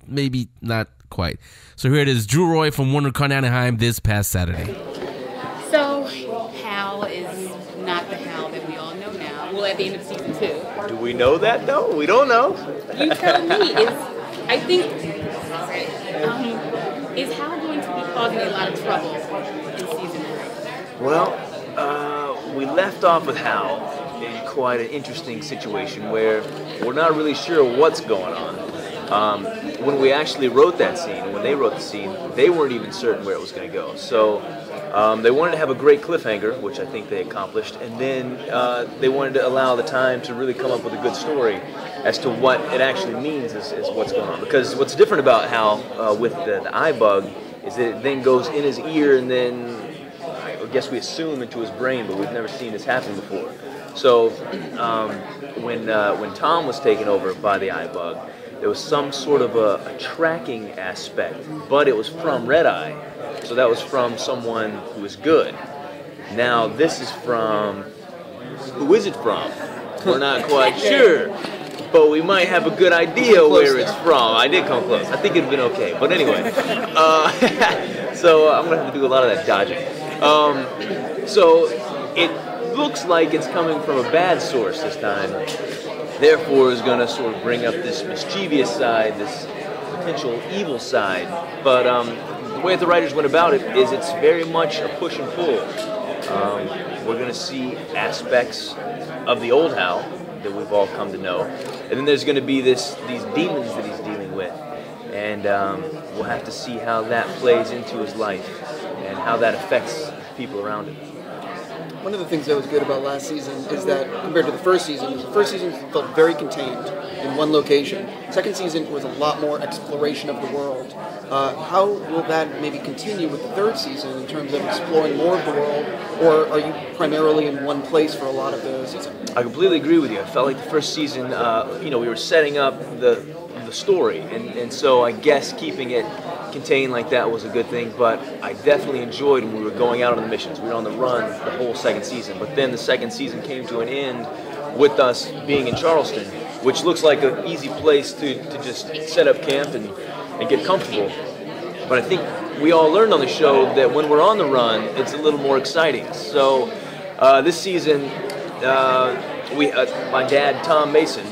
maybe not quite. So here it is, Drew Roy from WonderCon Anaheim this past Saturday. So, Hal is not the Hal that we all know now. Well, at the end of season 2. Do we know that, though? We don't know. You tell me. Is Hal going to be causing a lot of trouble in season 3? Well, we left off with Hal in quite an interesting situation where we're not really sure what's going on. When we actually wrote that scene, when they wrote the scene, they weren't even certain where it was going to go. So they wanted to have a great cliffhanger, which I think they accomplished, and then they wanted to allow the time to really come up with a good story as to what it actually means is what's going on. Because what's different about Hal with the eye bug is that it then goes in his ear and then, I guess we assume, into his brain, but we've never seen this happen before. So when Tom was taken over by the eye bug, there was some sort of a tracking aspect, but it was from Red Eye. So that was from someone who is good. Now this is from, who is it from? We're not quite sure, but we might have a good idea where it's from. I did come close. I think it'd been okay, but anyway. So I'm gonna have to do a lot of that dodging. So it looks like it's coming from a bad source this time. Therefore, is going to sort of bring up this mischievous side, this potential evil side. But the way the writers went about it is it's very much a push and pull. We're going to see aspects of the old Hal that we've all come to know. And then there's going to be these demons that he's dealing with. And we'll have to see how that plays into his life and how that affects people around him. One of the things that was good about last season is that, compared to the first season felt very contained in one location. Second season was a lot more exploration of the world. How will that maybe continue with the third season in terms of exploring more of the world, or are you primarily in one place for a lot of the season? I completely agree with you. I felt like the first season, we were setting up the story, and so I guess keeping it contained like that was a good thing, but I definitely enjoyed when we were going out on the missions. We were on the run the whole second season, but then the second season came to an end with us being in Charleston, which looks like an easy place to just set up camp and get comfortable. But I think we all learned on the show that when we're on the run, it's a little more exciting. So this season, my dad, Tom Mason,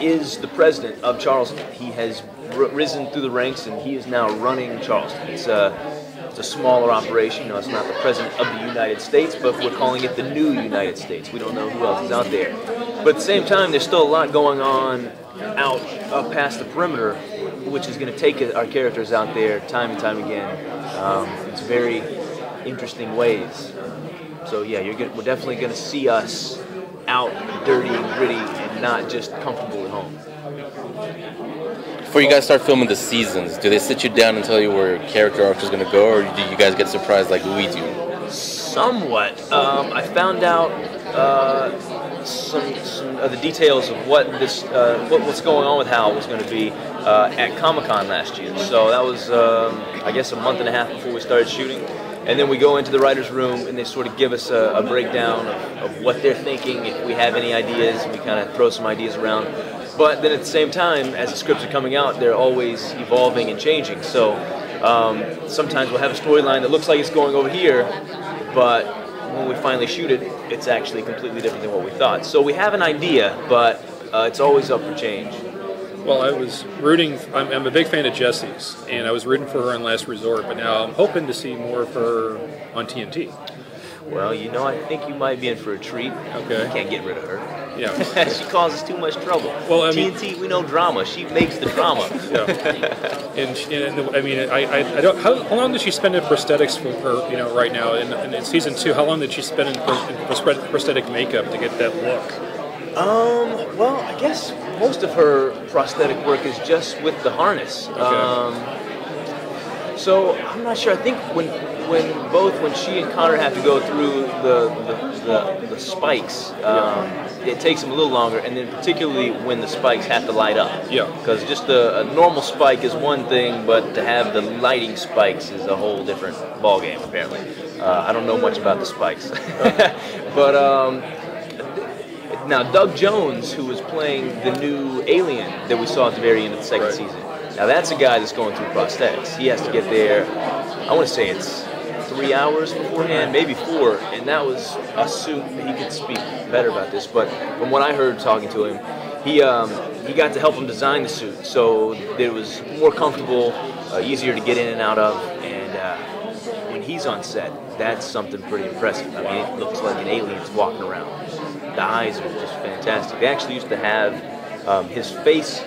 is the president of Charleston. He has risen through the ranks, and he is now running Charleston. It's a smaller operation. It's not the president of the United States, but we're calling it the new United States. We don't know who else is out there. But at the same time, there's still a lot going on out up past the perimeter, which is going to take our characters out there time and time again. It's very interesting ways. So yeah, we're definitely going to see us out dirty and gritty and not just comfortable at home. Before you guys start filming the seasons, do they sit you down and tell you where character arc is going to go, or do you guys get surprised like we do? Somewhat. I found out some of the details of what's going on with Hal was going to be at Comic-Con last year. So that was, I guess, a month and a half before we started shooting. And then we go into the writer's room, and they sort of give us a breakdown of what they're thinking, if we have any ideas, and we kind of throw some ideas around. But then at the same time, as the scripts are coming out, they're always evolving and changing. So sometimes we'll have a storyline that looks like it's going over here, but when we finally shoot it, it's actually completely different than what we thought. So we have an idea, but it's always up for change. Well, I was rooting, I'm a big fan of Jessie's, and I was rooting for her on Last Resort, but now I'm hoping to see more of her on TNT. Well, I think you might be in for a treat. Okay. You can't get rid of her. Yeah. She causes too much trouble. Well, TNT, we know drama. She makes the drama. Yeah. I don't. How long did she spend in prosthetics for her? Right now, in season 2, how long did she spend in prosthetic makeup to get that look? Well, I guess most of her prosthetic work is just with the harness. Okay. So I'm not sure. I think when when she and Connor have to go through the spikes, it takes them a little longer, and then particularly when the spikes have to light up. Yeah. Because just a normal spike is one thing, but to have the lighting spikes is a whole different ballgame, apparently. I don't know much about the spikes. But now Doug Jones, who was playing the new alien that we saw at the very end of the second season, now that's a guy that's going through prosthetics. He has to get there, I want to say it's 3 hours beforehand, maybe 4, and that was a suit. He could speak better about this, but from what I heard talking to him, he got to help him design the suit, so it was more comfortable, easier to get in and out of, and when he's on set, that's something pretty impressive. I mean, it looks like an alien's walking around. The eyes are just fantastic. They actually used to have his face,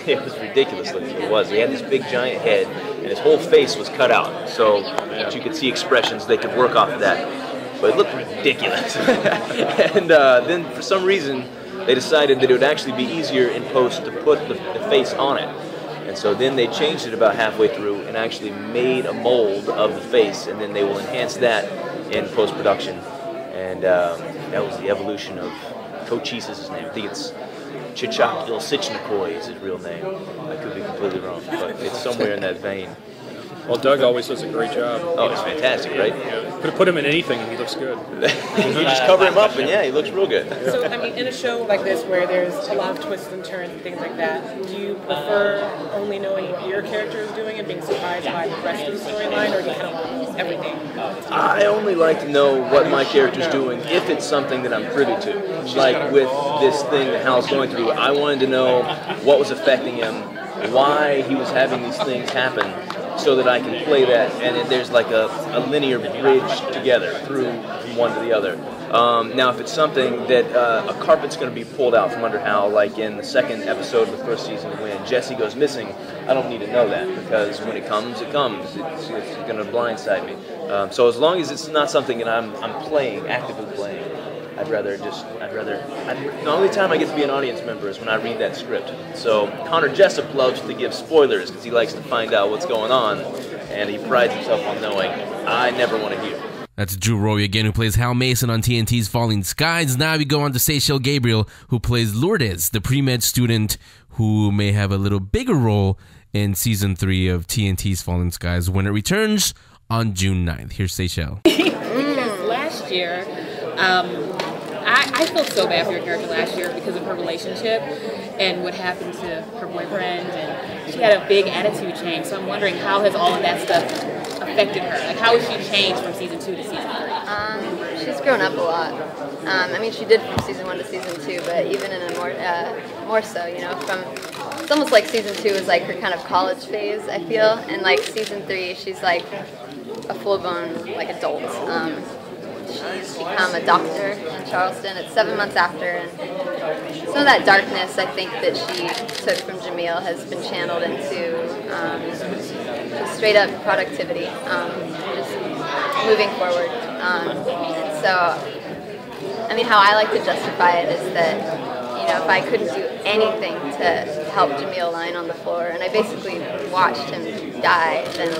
it was ridiculous looking. It was. He had this big giant head, and his whole face was cut out, so that you could see expressions. They could work off of that, but it looked ridiculous. And then for some reason, they decided that it would actually be easier in post to put the face on it. And so then they changed it about halfway through and actually made a mold of the face, and then they will enhance that in post-production. And that was the evolution of Cochise is his name. I think it's Chichak Ilsichnikoy is his real name. I could be completely wrong, but it's somewhere in that vein. Well, Doug always does a great job. Oh, it's fantastic, right? Yeah. Put him in anything and he looks good. You just cover him up and yeah, he looks real good. So, I mean, in a show like this where there's a lot of twists and turns and things like that, do you prefer only knowing what your character is doing and being surprised by the rest of the storyline, or do you kind of want everything? I only like to know what my character's doing if it's something that I'm privy to. Like with this thing that Hal's going through, I wanted to know what was affecting him, why he was having these things happen, so that I can play that, and there's like a linear bridge together through from one to the other. Now, if it's something that a carpet's going to be pulled out from under Hal, like in the second episode of the first season when Jesse goes missing, I don't need to know that, because when it comes, it comes. It's going to blindside me. So as long as it's not something that I'm playing, actively playing, the only time I get to be an audience member is when I read that script. So Connor Jessup loves to give spoilers because he likes to find out what's going on, and he prides himself on knowing. I never want to hear. That's Drew Rory again, who plays Hal Mason on TNT's Falling Skies. Now we go on to Seychelle Gabriel, who plays Lourdes, the pre-med student who may have a little bigger role in Season 3 of TNT's Falling Skies when it returns on June 9th. Here's Seychelle. Last year, I felt so bad for your character last year because of her relationship and what happened to her boyfriend, and she had a big attitude change. So I'm wondering, how has all of that stuff affected her? Like, how has she changed from Season 2 to Season 3? She's grown up a lot. I mean, she did from Season 1 to Season 2, but even in a more so, you know, it's almost like Season 2 is like her kind of college phase, I feel, and like Season 3, she's like a full-blown like adult. She's become a doctor in Charleston. It's 7 months after, and some of that darkness, I think, that she took from Jamil has been channeled into just straight up productivity, just moving forward. And so, I mean, how I like to justify it is that, you know, if I couldn't do anything to help Jamil lying on the floor, and I basically watched him die, then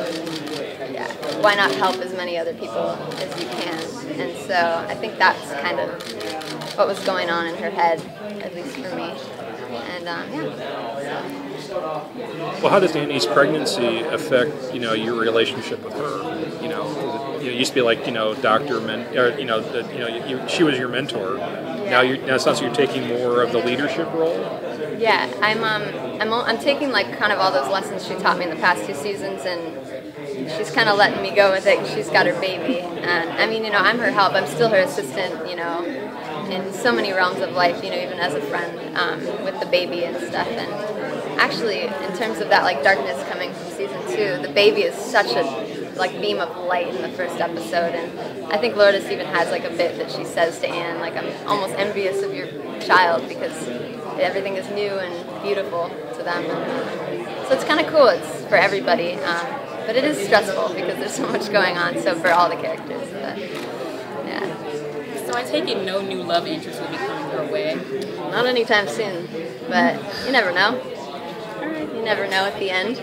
yeah, why not help as many other people as you can? And so I think that's kind of what was going on in her head, at least for me. And Well, how does Annie's pregnancy affect, you know, your relationship with her? You know, it used to be like, you know, she was your mentor. Yeah. Now it sounds like you're taking more of the leadership role. Yeah, I'm taking like kind of all those lessons she taught me in the past 2 seasons, and she's kind of letting me go with it. She's got her baby, and I mean, you know, I'm her help. I'm still her assistant, you know, in so many realms of life, you know, even as a friend with the baby and stuff. And actually, in terms of that like darkness coming from Season 2, the baby is such a like beam of light in the first episode, and I think Lourdes even has like a bit that she says to Anne, like, I'm almost envious of your child because everything is new and beautiful to them. So it's kind of cool. It's for everybody. But it is stressful because there's so much going on, so for all the characters. But, yeah. So I take it no new love interest will be coming her way? Not anytime soon, but you never know. You never know at the end.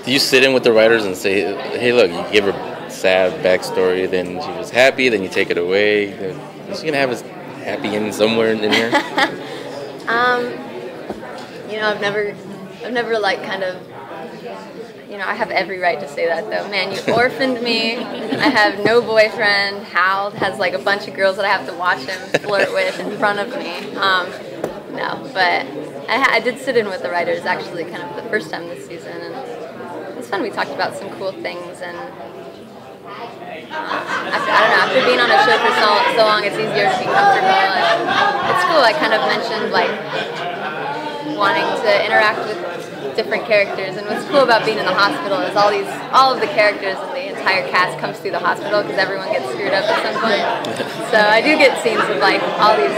Do you sit in with the writers and say, hey, look, you give her sad backstory, then she was happy, then you take it away. Is she gonna have a happy ending somewhere in here? I've never like kind of, I have every right to say that though. Man, you orphaned me. I have no boyfriend. Hal has like a bunch of girls that I have to watch him flirt with in front of me. No, but I did sit in with the writers actually kind of the first time this season, and it was fun. We talked about some cool things, and after being on a show for so long, it's easier to be comfortable, and it's cool. I kind of mentioned like wanting to interact with different characters, and what's cool about being in the hospital is all of the characters and the entire cast comes through the hospital because everyone gets screwed up at some point. So I do get scenes with like all these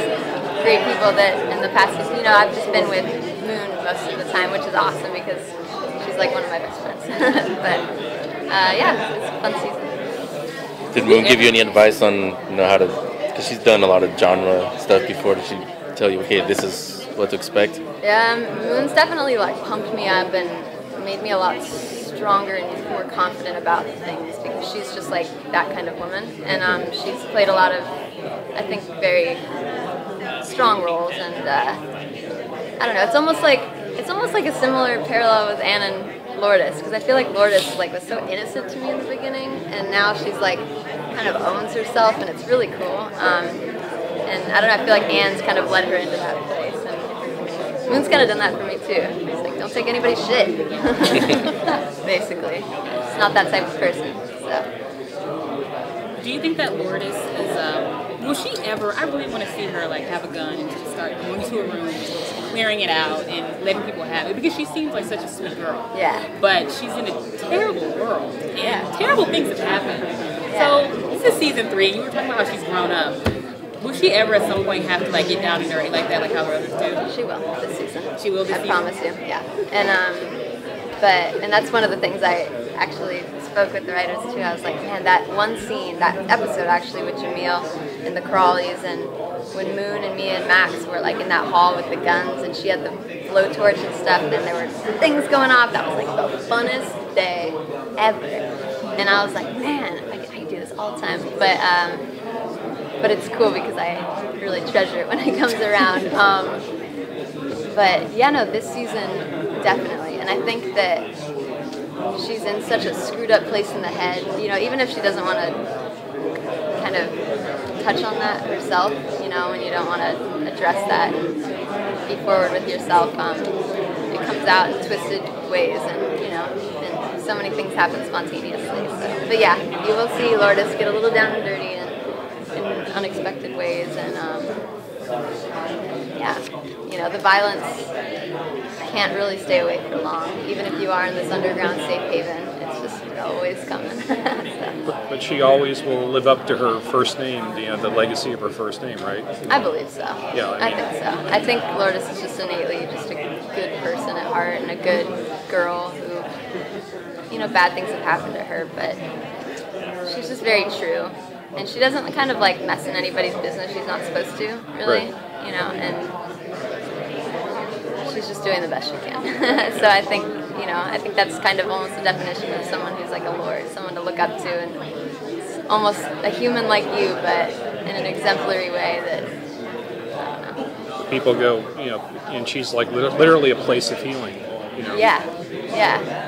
great people that in the past, I've just been with Moon most of the time, which is awesome because she's like one of my best friends. But yeah, it's a fun season. Did Moon give you any advice on how to? Because she's done a lot of genre stuff before. Did she tell you, okay, this is what to expect? Yeah, Moon's definitely like pumped me up and made me a lot stronger and more confident about things because she's just like that kind of woman, and she's played a lot of, I think, very strong roles, and I don't know. It's almost like a similar parallel with Anne and Lourdes, because I feel like Lourdes was so innocent to me in the beginning, and now she's like kind of owns herself, and it's really cool. And I don't know. I feel like Anne's kind of led her into that place, and Moon's kind of done that for me too. It's like, don't take anybody's shit, basically. It's not that type of person. So. Do you think that Lourdes is, will she ever, I really want to see her like have a gun and just start going to a room, clearing it out and letting people have it, because she seems like such a sweet girl. Yeah. But she's in a terrible world, and terrible things have happened. Yeah. So this is season 3, you were talking about how she's grown up. Will she ever at some point have to like get down and dirty like that, like how the others do? She will this season. She will this season? I promise you, yeah. And that's one of the things I actually spoke with the writers too. I was like, man, that one scene, that episode actually with Jamil and the Crawleys, and when Moon and me and Max were like in that hall with the guns, and she had the blowtorch and stuff, and there were things going off. That was like the funnest day ever. And I was like, man, I could do this all the time. But it's cool because I really treasure it when it comes around. But yeah, no, this season definitely, and I think that she's in such a screwed up place in the head. Even if she doesn't want to kind of touch on that herself, when you don't want to address that and be forward with yourself, it comes out in twisted ways, and so many things happen spontaneously. So, but yeah, you will see Lourdes get a little down and dirty in unexpected ways, and the violence can't really stay away for long. Even if you are in this underground safe haven, it's just always coming. So. But she always will live up to her first name, the legacy of her first name, right? I believe so. Yeah, I think so. I think Lourdes is just innately just a good person at heart and a good girl who, bad things have happened to her, but she's just very true. And she doesn't kind of like mess in anybody's business she's not supposed to, really, right. And she's just doing the best she can. So I think, I think that's kind of almost the definition of someone who's like a lord, someone to look up to, and almost a human like you, but in an exemplary way that, I don't know. People go, and she's like literally a place of healing, Yeah,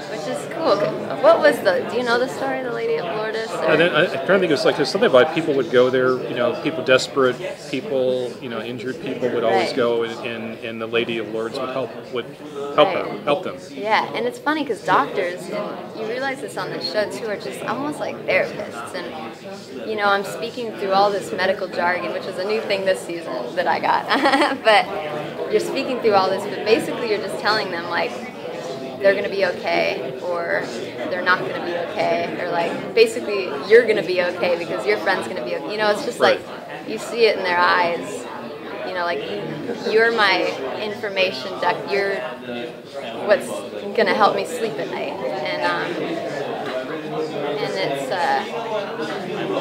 which is cool. What was do you know the story of the Lady of Lourdes? I'm trying to think, it's like there's something about people would go there, people desperate, people, injured people would always go, and the Lady of Lourdes would help them. Yeah, and it's funny because doctors, and you realize this on the show too, are just almost like therapists, and I'm speaking through all this medical jargon, which is a new thing this season that I got, but you're speaking through all this, but basically you're just telling them like, they're going to be okay, or they're not going to be okay, or like basically you're going to be okay because your friend's going to be okay. It's just like you see it in their eyes. Like you're my information duct. You're what's going to help me sleep at night. And it's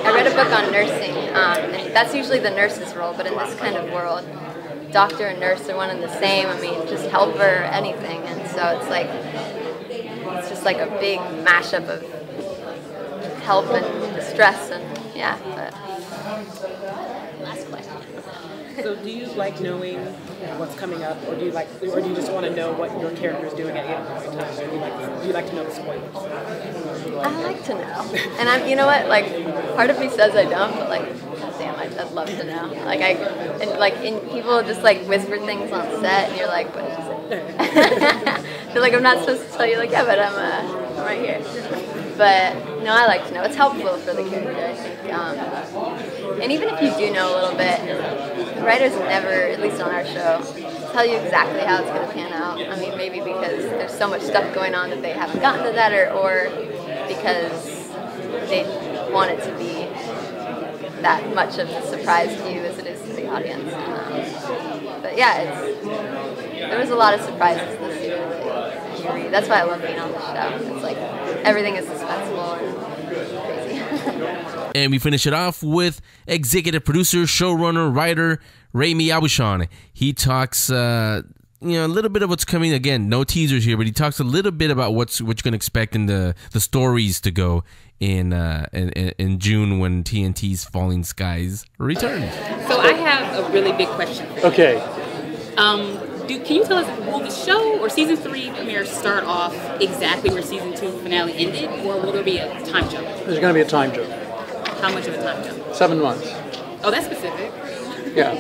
I read a book on nursing, and that's usually the nurse's role, but in this kind of world, doctor and nurse are one and the same. I mean, just helper, anything. And so it's just like a big mashup of help and distress and yeah. But. Last question. So do you like knowing what's coming up, or do you just want to know what your character is doing at any point in time? Or do you like to know the spoilers? I like to know, and you know what? Like, part of me says I don't, but like, damn, I'd love to know. People just like whisper things on set, and you're like, what did you say? They're like, I'm not supposed to tell you. Like, yeah, but I'm right here. But no, I like to know. It's helpful for the character, I think. And even if you do know a little bit, the writers never, at least on our show, tell you exactly how it's going to pan out. I mean, maybe because there's so much stuff going on that they haven't gotten to that, or because they want it to be that much of a surprise to you as it is to the audience. But yeah, there was a lot of surprises this year. That's why I love being on the show. It's like everything is suspenseful and crazy. And we finish it off with executive producer, showrunner, writer Rami Abushan. He talks, a little bit of what's coming. Again, no teasers here, but he talks a little bit about what you're going to expect in the stories to go in June when TNT's Falling Skies returns. So I have a really big question for you. Okay. Can you tell us, will the show or season 3 premiere start off exactly where season 2 finale ended, or will there be a time jump? There's going to be a time jump. How much of a time jump? 7 months. Oh, that's specific. Yeah.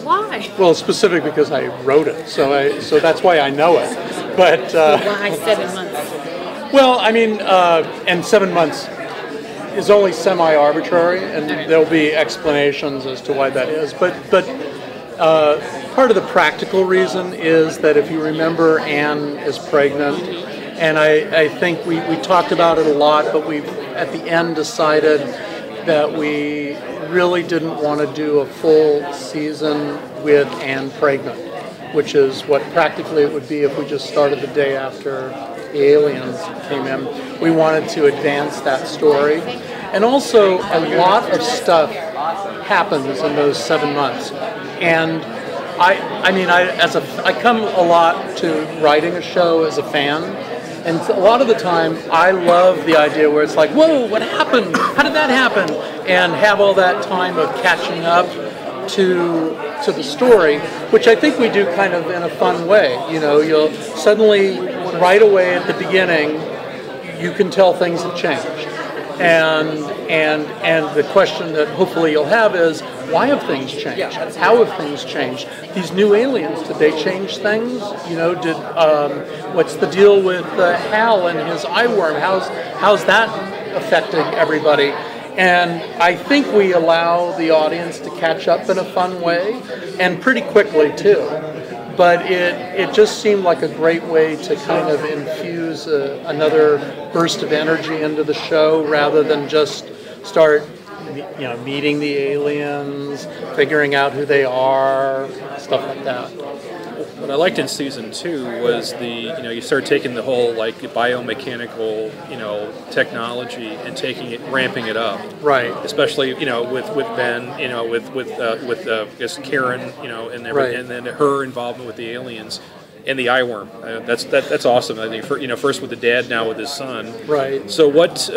Why? Well, it's specific because I wrote it, so that's why I know it. But why 7 months? Well, I mean, and 7 months is only semi-arbitrary, and there'll be explanations as to why that is. But part of the practical reason is that if you remember, Anne is pregnant, and I think we talked about it a lot, but we at the end decided that we really didn't want to do a full season with Anne pregnant, which is what practically it would be if we just started the day after the aliens came in. We wanted to advance that story. And also, a lot of stuff happens in those 7 months. And I come a lot to writing a show as a fan, and a lot of the time I love the idea where it's like, whoa, what happened? How did that happen? And have all that time of catching up to the story, which I think we do kind of in a fun way. You'll suddenly, right away at the beginning, you can tell things have changed. And the question that hopefully you'll have is, why have things changed? How have things changed? These new aliens, did they change things? What's the deal with Hal and his eye worm? How's that affecting everybody? And I think we allow the audience to catch up in a fun way, and pretty quickly too. But it just seemed like a great way to kind of infuse another burst of energy into the show, rather than just start meeting the aliens, figuring out who they are, stuff like that. What I liked in season 2 was you start taking the whole like biomechanical, technology and ramping it up. Right. Especially, with Ben, with I guess Karen, and everything, and then her involvement with the aliens. And the eye worm. That's awesome. I think first with the dad, now with his son. Right. So what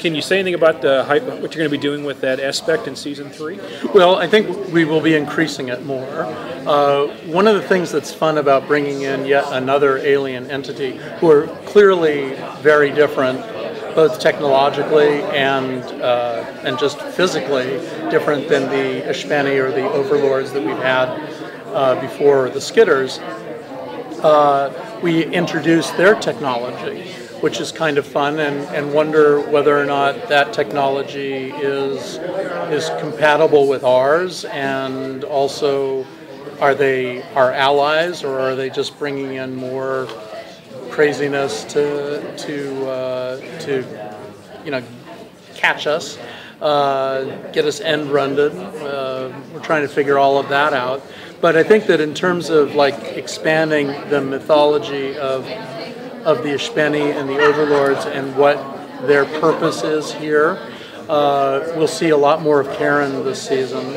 can you say anything about what you're going to be doing with that aspect in season 3? Well, I think we will be increasing it more. One of the things that's fun about bringing in yet another alien entity, who are clearly very different, both technologically and just physically different than the Ishpani or the Overlords that we've had before the Skitters. We introduce their technology, which is kind of fun, and wonder whether or not that technology is compatible with ours, and also are they our allies, or are they just bringing in more craziness to catch us, get us end-runded. We're trying to figure all of that out. But I think that in terms of expanding the mythology of the Ishpani and the Overlords and what their purpose is here, we'll see a lot more of Karen this season.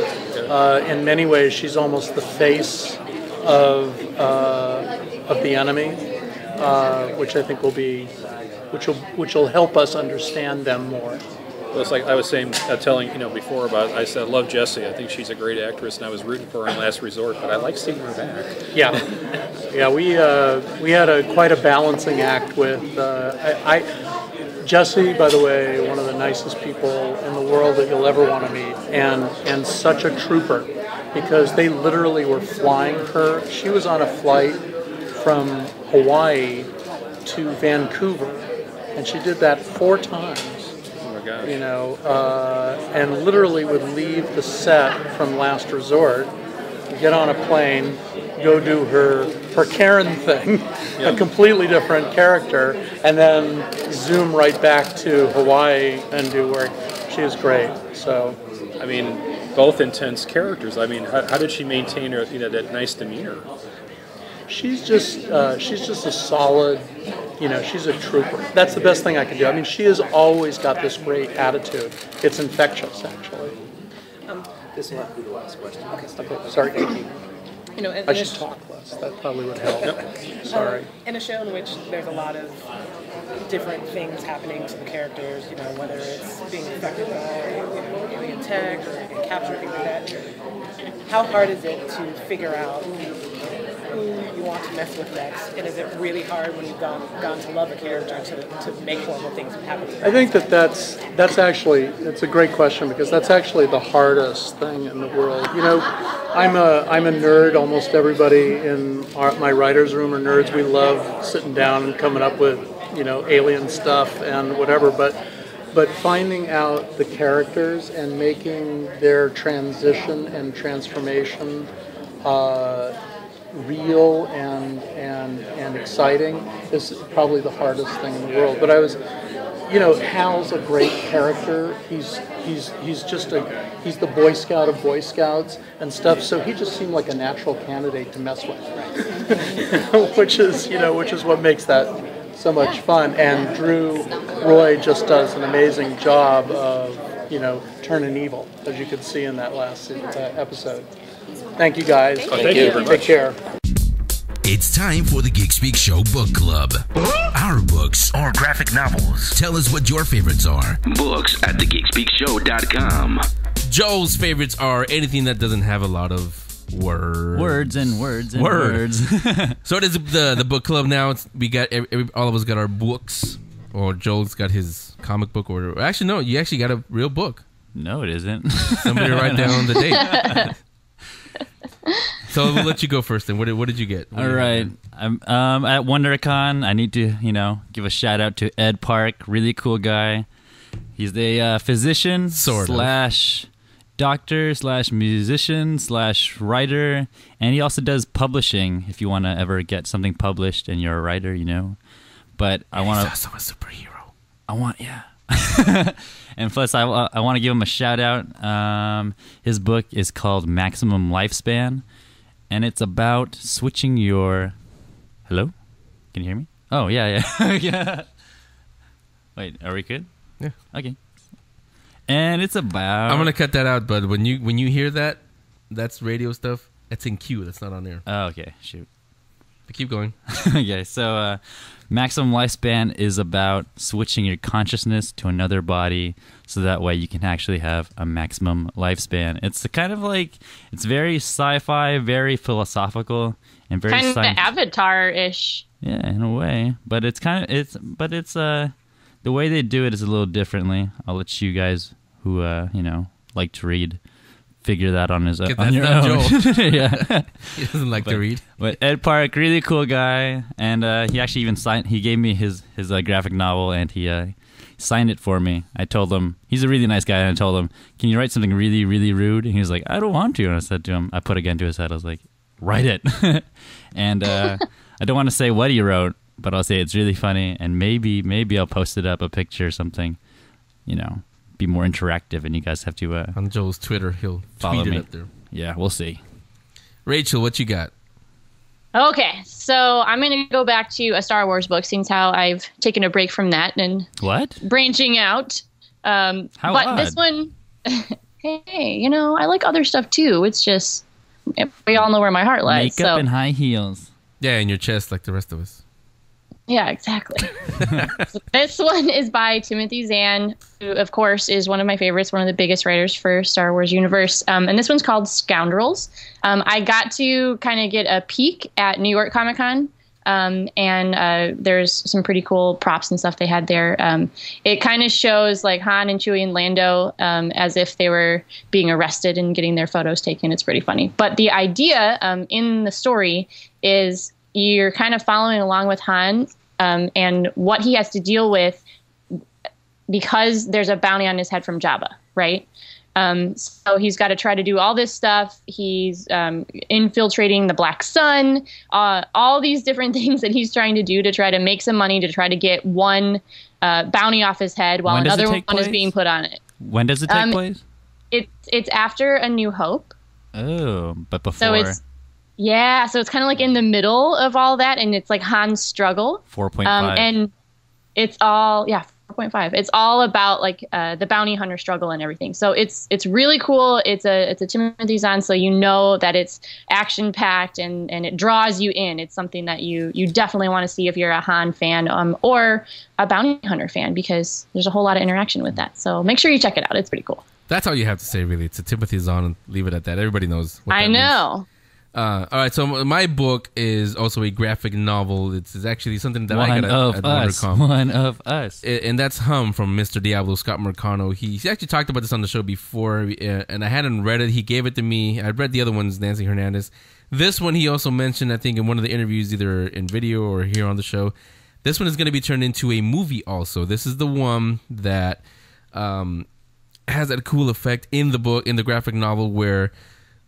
In many ways, she's almost the face of the enemy, which I think will be which will help us understand them more. Well, it's like I was saying, telling before about. I said I love Jessie. I think she's a great actress, and I was rooting for her in Last Resort. But I like seeing her back. Yeah, yeah. We had quite a balancing act with Jessie. By the way, one of the nicest people in the world that you'll ever want to meet, and such a trooper, because they literally were flying her. She was on a flight from Hawaii to Vancouver, and she did that 4 times. Gosh. And literally would leave the set from Last Resort, get on a plane, go do her Karen thing, a completely different character, and then zoom right back to Hawaii and do work. She is great. So, I mean, both intense characters. I mean, how did she maintain her, that nice demeanor? She's just a solid. She's a trooper. That's the best thing I can do. I mean, she has always got this great attitude. It's infectious, actually. This will have to be the last question. Okay. Sorry. I should talk less. That probably would help. Sorry. In a show in which there's a lot of different things happening to the characters, whether it's being affected by alien tech or being captured, things like that, how hard is it to figure out who you want to mess with next, and is it really hard when you've gone to love a character to make horrible things happen? I think that's a great question, because that's actually the hardest thing in the world. I'm a nerd. Almost everybody in my writers' room are nerds. We love sitting down and coming up with alien stuff and whatever, but finding out the characters and making their transition and transformation real and exciting is probably the hardest thing in the world. But Hal's a great character. He's the Boy Scout of Boy Scouts and stuff. So he just seemed like a natural candidate to mess with, which is what makes that so much fun. And Drew Roy just does an amazing job of turning evil, as you could see in that last episode. Thank you, guys. Thank you very much. Take care. It's time for the Geek Speak Show Book Club. Our books or graphic novels. Tell us what your favorites are. Books at thegeekspeakshow.com. Joel's favorites are anything that doesn't have a lot of words. Words. So it is the book club now. We got all of us got our books. Or Joel's got his comic book, or actually no, you actually got a real book. No, it isn't. Somebody write down the date. So we'll let you go first. Then, what did you get? All right, I'm at WonderCon. I need to give a shout out to Ed Park. Really cool guy. He's the physician slash doctor slash musician slash writer, and he also does publishing. If you want to ever get something published and you're a writer, But I want to. He's also a superhero. And plus, I want to give him a shout out. His book is called Maximum Lifespan, and it's about switching your. Hello, can you hear me? Oh yeah. Yeah. Wait, are we good? Yeah. Okay. And it's about. I'm gonna cut that out, but when you hear that, that's radio stuff. That's in queue. That's not on there. Oh, okay. Shoot. But keep going. Okay, so Maximum Lifespan is about switching your consciousness to another body so that way you can actually have a maximum lifespan. It's kind of like, it's very sci-fi, very philosophical, and very kind of Avatar-ish. Yeah, in a way. But it's the way they do it is a little differently. I'll let you guys who like to read figure that on your own. Joel. Yeah, he doesn't like to read. But Ed Park, really cool guy, and he actually even signed. He gave me his graphic novel, and he signed it for me. I told him he's a really nice guy, and I told him, "Can you write something really, really rude?" And he was like, "I don't want to." And I said to him, I put a gun to his head. I was like, "Write it." And I don't want to say what he wrote, but I'll say it's really funny, and maybe I'll post it up, a picture or something, be more interactive, and you guys have to on Joel's Twitter, he'll follow tweet me. it up there. Yeah, we'll see. Rachel, what you got? Okay, so I'm going to go back to a Star Wars book, since how I've taken a break from that and branching out. How but odd. This one, hey, I like other stuff too. It's just we all know where my heart lies. Makeup and high heels. Yeah, in your chest, like the rest of us. Yeah, exactly. So this one is by Timothy Zahn, who, of course, is one of my favorites, one of the biggest writers for Star Wars universe. And this one's called Scoundrels. I got to kind of get a peek at New York Comic Con. And there's some pretty cool props and stuff they had there. It kind of shows like Han and Chewie and Lando as if they were being arrested and getting their photos taken. It's pretty funny. But the idea in the story is you're kind of following along with Han and what he has to deal with because there's a bounty on his head from Jabba, right? So he's got to try to do all this stuff. He's infiltrating the Black Sun, all these different things that he's trying to do to try to make some money to try to get one bounty off his head while another one is being put on it. When does it take place? It's after A New Hope. Oh, but before. So it's kind of like in the middle of all that, and it's like Han's struggle. 4.5. And it's all 4.5. It's all about like the bounty hunter struggle and everything. So it's really cool. It's a Timothy Zahn, so you know that it's action packed and it draws you in. It's something that you definitely want to see if you're a Han fan or a bounty hunter fan, because there's a whole lot of interaction with that. So make sure you check it out. It's pretty cool. That's all you have to say, really. It's a Timothy Zahn, and leave it at that. Everybody knows what I that know. means. All right, so my book is also a graphic novel. It's actually something that I got at WonderCon. One of us. And that's Hum from Mr. Diablo, Scott Mercano. He actually talked about this on the show before, and I hadn't read it. He gave it to me. I read the other ones, Nancy Hernandez. This one he also mentioned, I think, in one of the interviews, either in video or here on the show. This one is going to be turned into a movie also. This is the one that has that cool effect in the book, in the graphic novel, where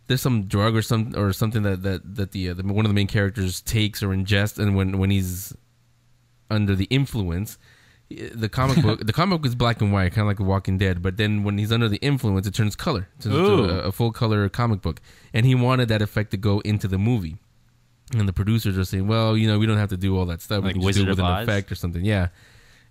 there's some drug or something that the one of the main characters takes or ingests, and when he's under the influence, the comic book is black and white, kind of like The Walking Dead. But then when he's under the influence, it turns color. It turns into a full color comic book, and he wanted that effect to go into the movie. And the producers are saying, well, we don't have to do all that stuff. Like we can just do it with an effect or something. Yeah.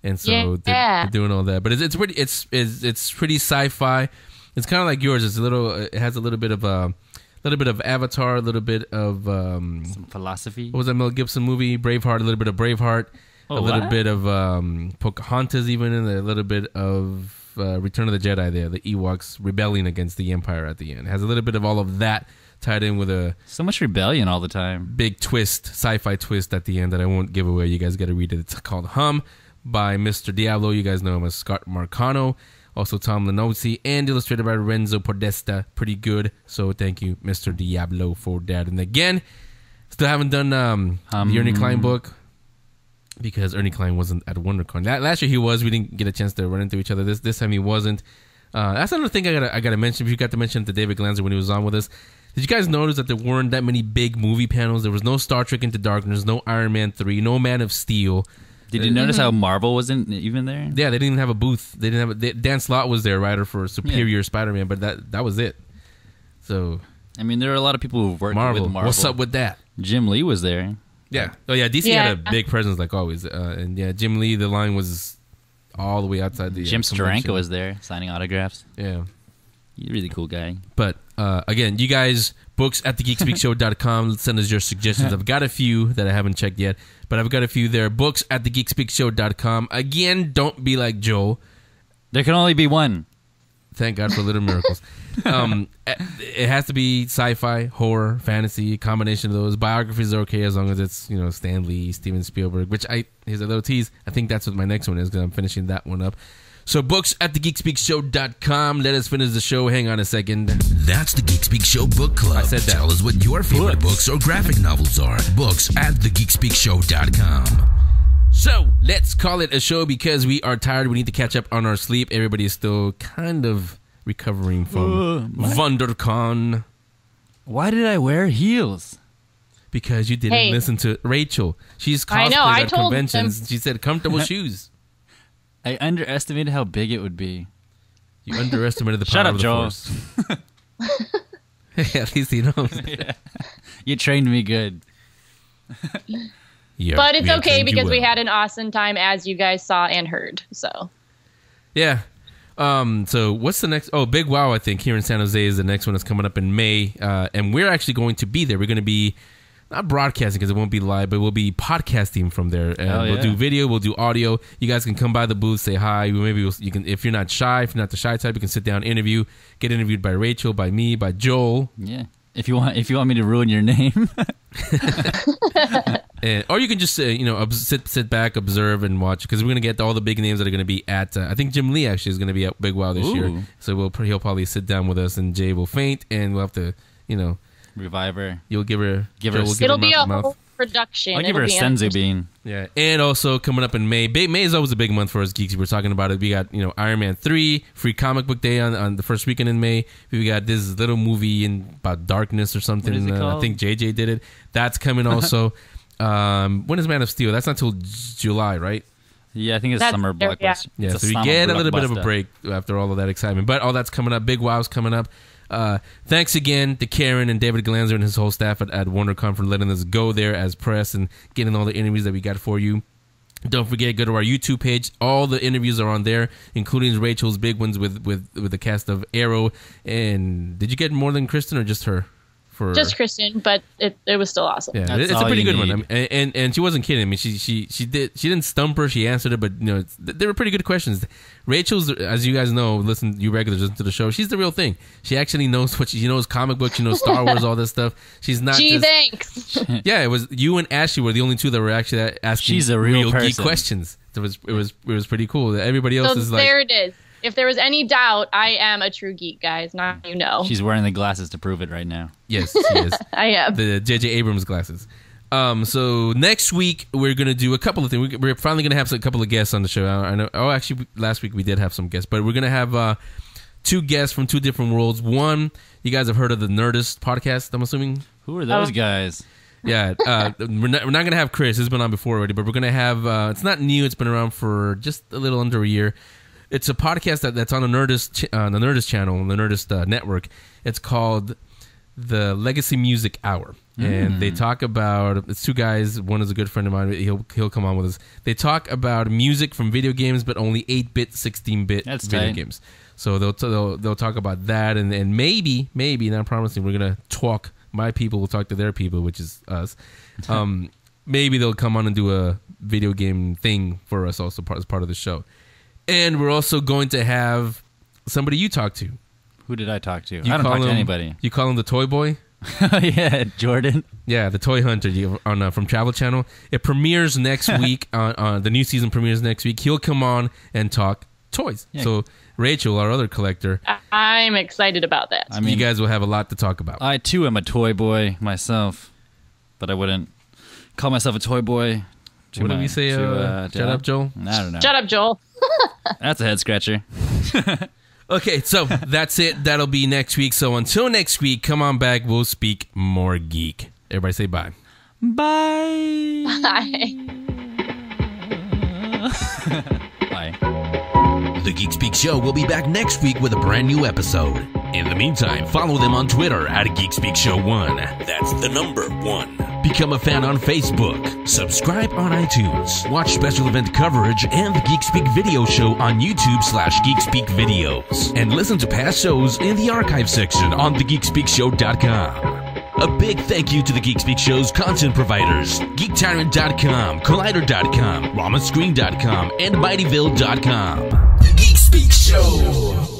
And so they're doing all that, but it's pretty sci-fi. It's kind of like yours. It has a little bit of Avatar, a little bit of some philosophy. What was that Mel Gibson movie? Braveheart. A little bit of Braveheart. A little bit of Pocahontas, even, and a little bit of Return of the Jedi. There, the Ewoks rebelling against the Empire at the end. It has a little bit of all of that tied in with so much rebellion all the time. Big twist, sci-fi twist at the end that I won't give away. You guys got to read it. It's called Hum by Mr. Diablo. You guys know him as Scott Marcano. Also Tom Lenozzi, and illustrated by Renzo Podesta. Pretty good. So thank you, Mr. Diablo, for that. And again, still haven't done the Ernie Klein book because Ernie Klein wasn't at WonderCon. Last year he was. We didn't get a chance to run into each other. This time he wasn't. That's another thing I gotta mention. If you got to mention it to David Glanzer when he was on with us. Did you guys notice that there weren't that many big movie panels? There was no Star Trek Into Darkness, no Iron Man 3, no Man of Steel. Did you notice how Marvel wasn't even there? Yeah, they didn't even have a booth. They didn't have Dan Slott was there, writer for Superior Spider-Man, but that was it. So, I mean, there are a lot of people who've worked with Marvel. What's up with that? Jim Lee was there. Yeah. Oh yeah, DC had a big presence like always, and yeah, Jim Lee. The line was all the way outside the. Jim Steranko was there signing autographs. Yeah, he's a really cool guy. But again, you guys, books at thegeekspeakshow.com. Send us your suggestions. I've got a few that I haven't checked yet, but I've got a few there. Books at thegeekspeakshow.com. Again, don't be like Joel. There can only be one. Thank God for little miracles. It has to be sci-fi, horror, fantasy, a combination of those. Biographies are okay as long as it's Stan Lee, Steven Spielberg, which here's a little tease. I think that's what my next one is because I'm finishing that one up. So books at thegeekspeakshow.com. Let us finish the show. Hang on a second. That's the Geek Speak Show Book Club. I said that. Tell us what your favorite books or graphic novels are. Books at thegeekspeakshow.com. So let's call it a show because we are tired. We need to catch up on our sleep. Everybody is still kind of recovering from WonderCon. Why did I wear heels? Because you didn't listen to Rachel. She's cosplayed at conventions. She said comfortable shoes. I underestimated how big it would be. You underestimated the power of the Force. At least he knows. Yeah. You trained me good. But it's okay because we had an awesome time, as you guys saw and heard. So, yeah. So what's the next? Oh, Big Wow! I think here in San Jose is the next one that's coming up in May, and we're actually going to be there. We're going to be not broadcasting because it won't be live, but we'll be podcasting from there. And we'll do video, we'll do audio. You guys can come by the booth, say hi. You can, if you're not shy, if you're not the shy type, you can sit down, get interviewed by Rachel, by me, by Joel. Yeah. If you want me to ruin your name. Or you can just sit back, observe, and watch, because we're gonna get all the big names that are gonna be at. I think Jim Lee actually is gonna be at Big Wow this year, so he'll probably sit down with us, and Jay will faint, and we'll have to revive her. You'll give her. It'll be a whole production. I'll give her a senzu bean. Yeah, and also coming up in May. May is always a big month for us geeks. We're talking about it. We got Iron Man 3, free comic book day on the first weekend in May. We got this little movie about darkness or something. What is it called? I think JJ did it. That's coming also. When is Man of Steel? That's not till July, right? Yeah, I think it's summer blockbuster. Yeah, so we get a little bit of a break after all of that excitement. But all that's coming up. Big Wow's coming up. Thanks again to Karen and David Glanzer and his whole staff at WonderCon for letting us go there as press and getting all the interviews that we got for you. Don't forget, go to our YouTube page. All the interviews are on there, including Rachel's big ones with the cast of Arrow. And did you get more than Kristen or just her? Just Kristen, but it was still awesome. Yeah, it's a pretty good one. And she wasn't kidding. I mean, she didn't stump her. She answered it, but they were pretty good questions. Rachel's, as you guys know, you regulars listen to the show. She's the real thing. She actually knows she knows comic books. She knows Star Wars, all this stuff. She's not. Thanks. Yeah, it was you and Ashley were the only two that were actually asking. She's a real geek questions. It was pretty cool. Everybody else is like. There it is. If there was any doubt, I am a true geek, guys. Now you know. She's wearing the glasses to prove it right now. Yes, she is. I am. The J.J. Abrams glasses. So next week, we're going to do a couple of things. We're finally going to have a couple of guests on the show. I know. Oh, actually, last week we did have some guests. But we're going to have two guests from two different worlds. One, you guys have heard of the Nerdist podcast, I'm assuming? Who are those guys? Yeah, we're not going to have Chris. It's been on before already. But we're going to have... it's not new. It's been around for just a little under a year. It's a podcast that's on the Nerdist channel, on the Nerdist network. It's called the Legacy Music Hour, and they talk about. It's two guys. One is a good friend of mine. He'll come on with us. They talk about music from video games, but only 8-bit, 16-bit video games. So they'll talk about that, and maybe not promising. We're gonna talk. My people will talk to their people, which is us. Maybe they'll come on and do a video game thing for us also as part of the show. And we're also going to have somebody you talk to. Who did I talk to? I don't talk to anybody. You call him the Toy Boy? Yeah, Jordan. Yeah, the Toy Hunter from Travel Channel. It premieres next week. On the new season premieres next week. He'll come on and talk toys. Yeah. So Rachel, our other collector. I'm excited about that. I mean, you guys will have a lot to talk about. I, too, am a toy boy myself. But I wouldn't call myself a toy boy. What did we say? Shut up, Joel? I don't know. Shut up, Joel. That's a head scratcher. Okay, so that's it. That'll be next week. So until next week, come on back. We'll speak more geek. Everybody say bye. Bye. Bye. Bye. The Geek Speak Show will be back next week with a brand new episode. In the meantime, follow them on Twitter at Geek Speak Show 1. That's the number 1. Become a fan on Facebook. Subscribe on iTunes. Watch special event coverage and the Geek Speak video show on YouTube/Geek Speak Videos. And listen to past shows in the archive section on thegeekspeakshow.com. A big thank you to the Geek Speak Show's content providers, GeekTyrant.com, Collider.com, RamaScreen.com, and MightyVille.com. The Geek Speak Show.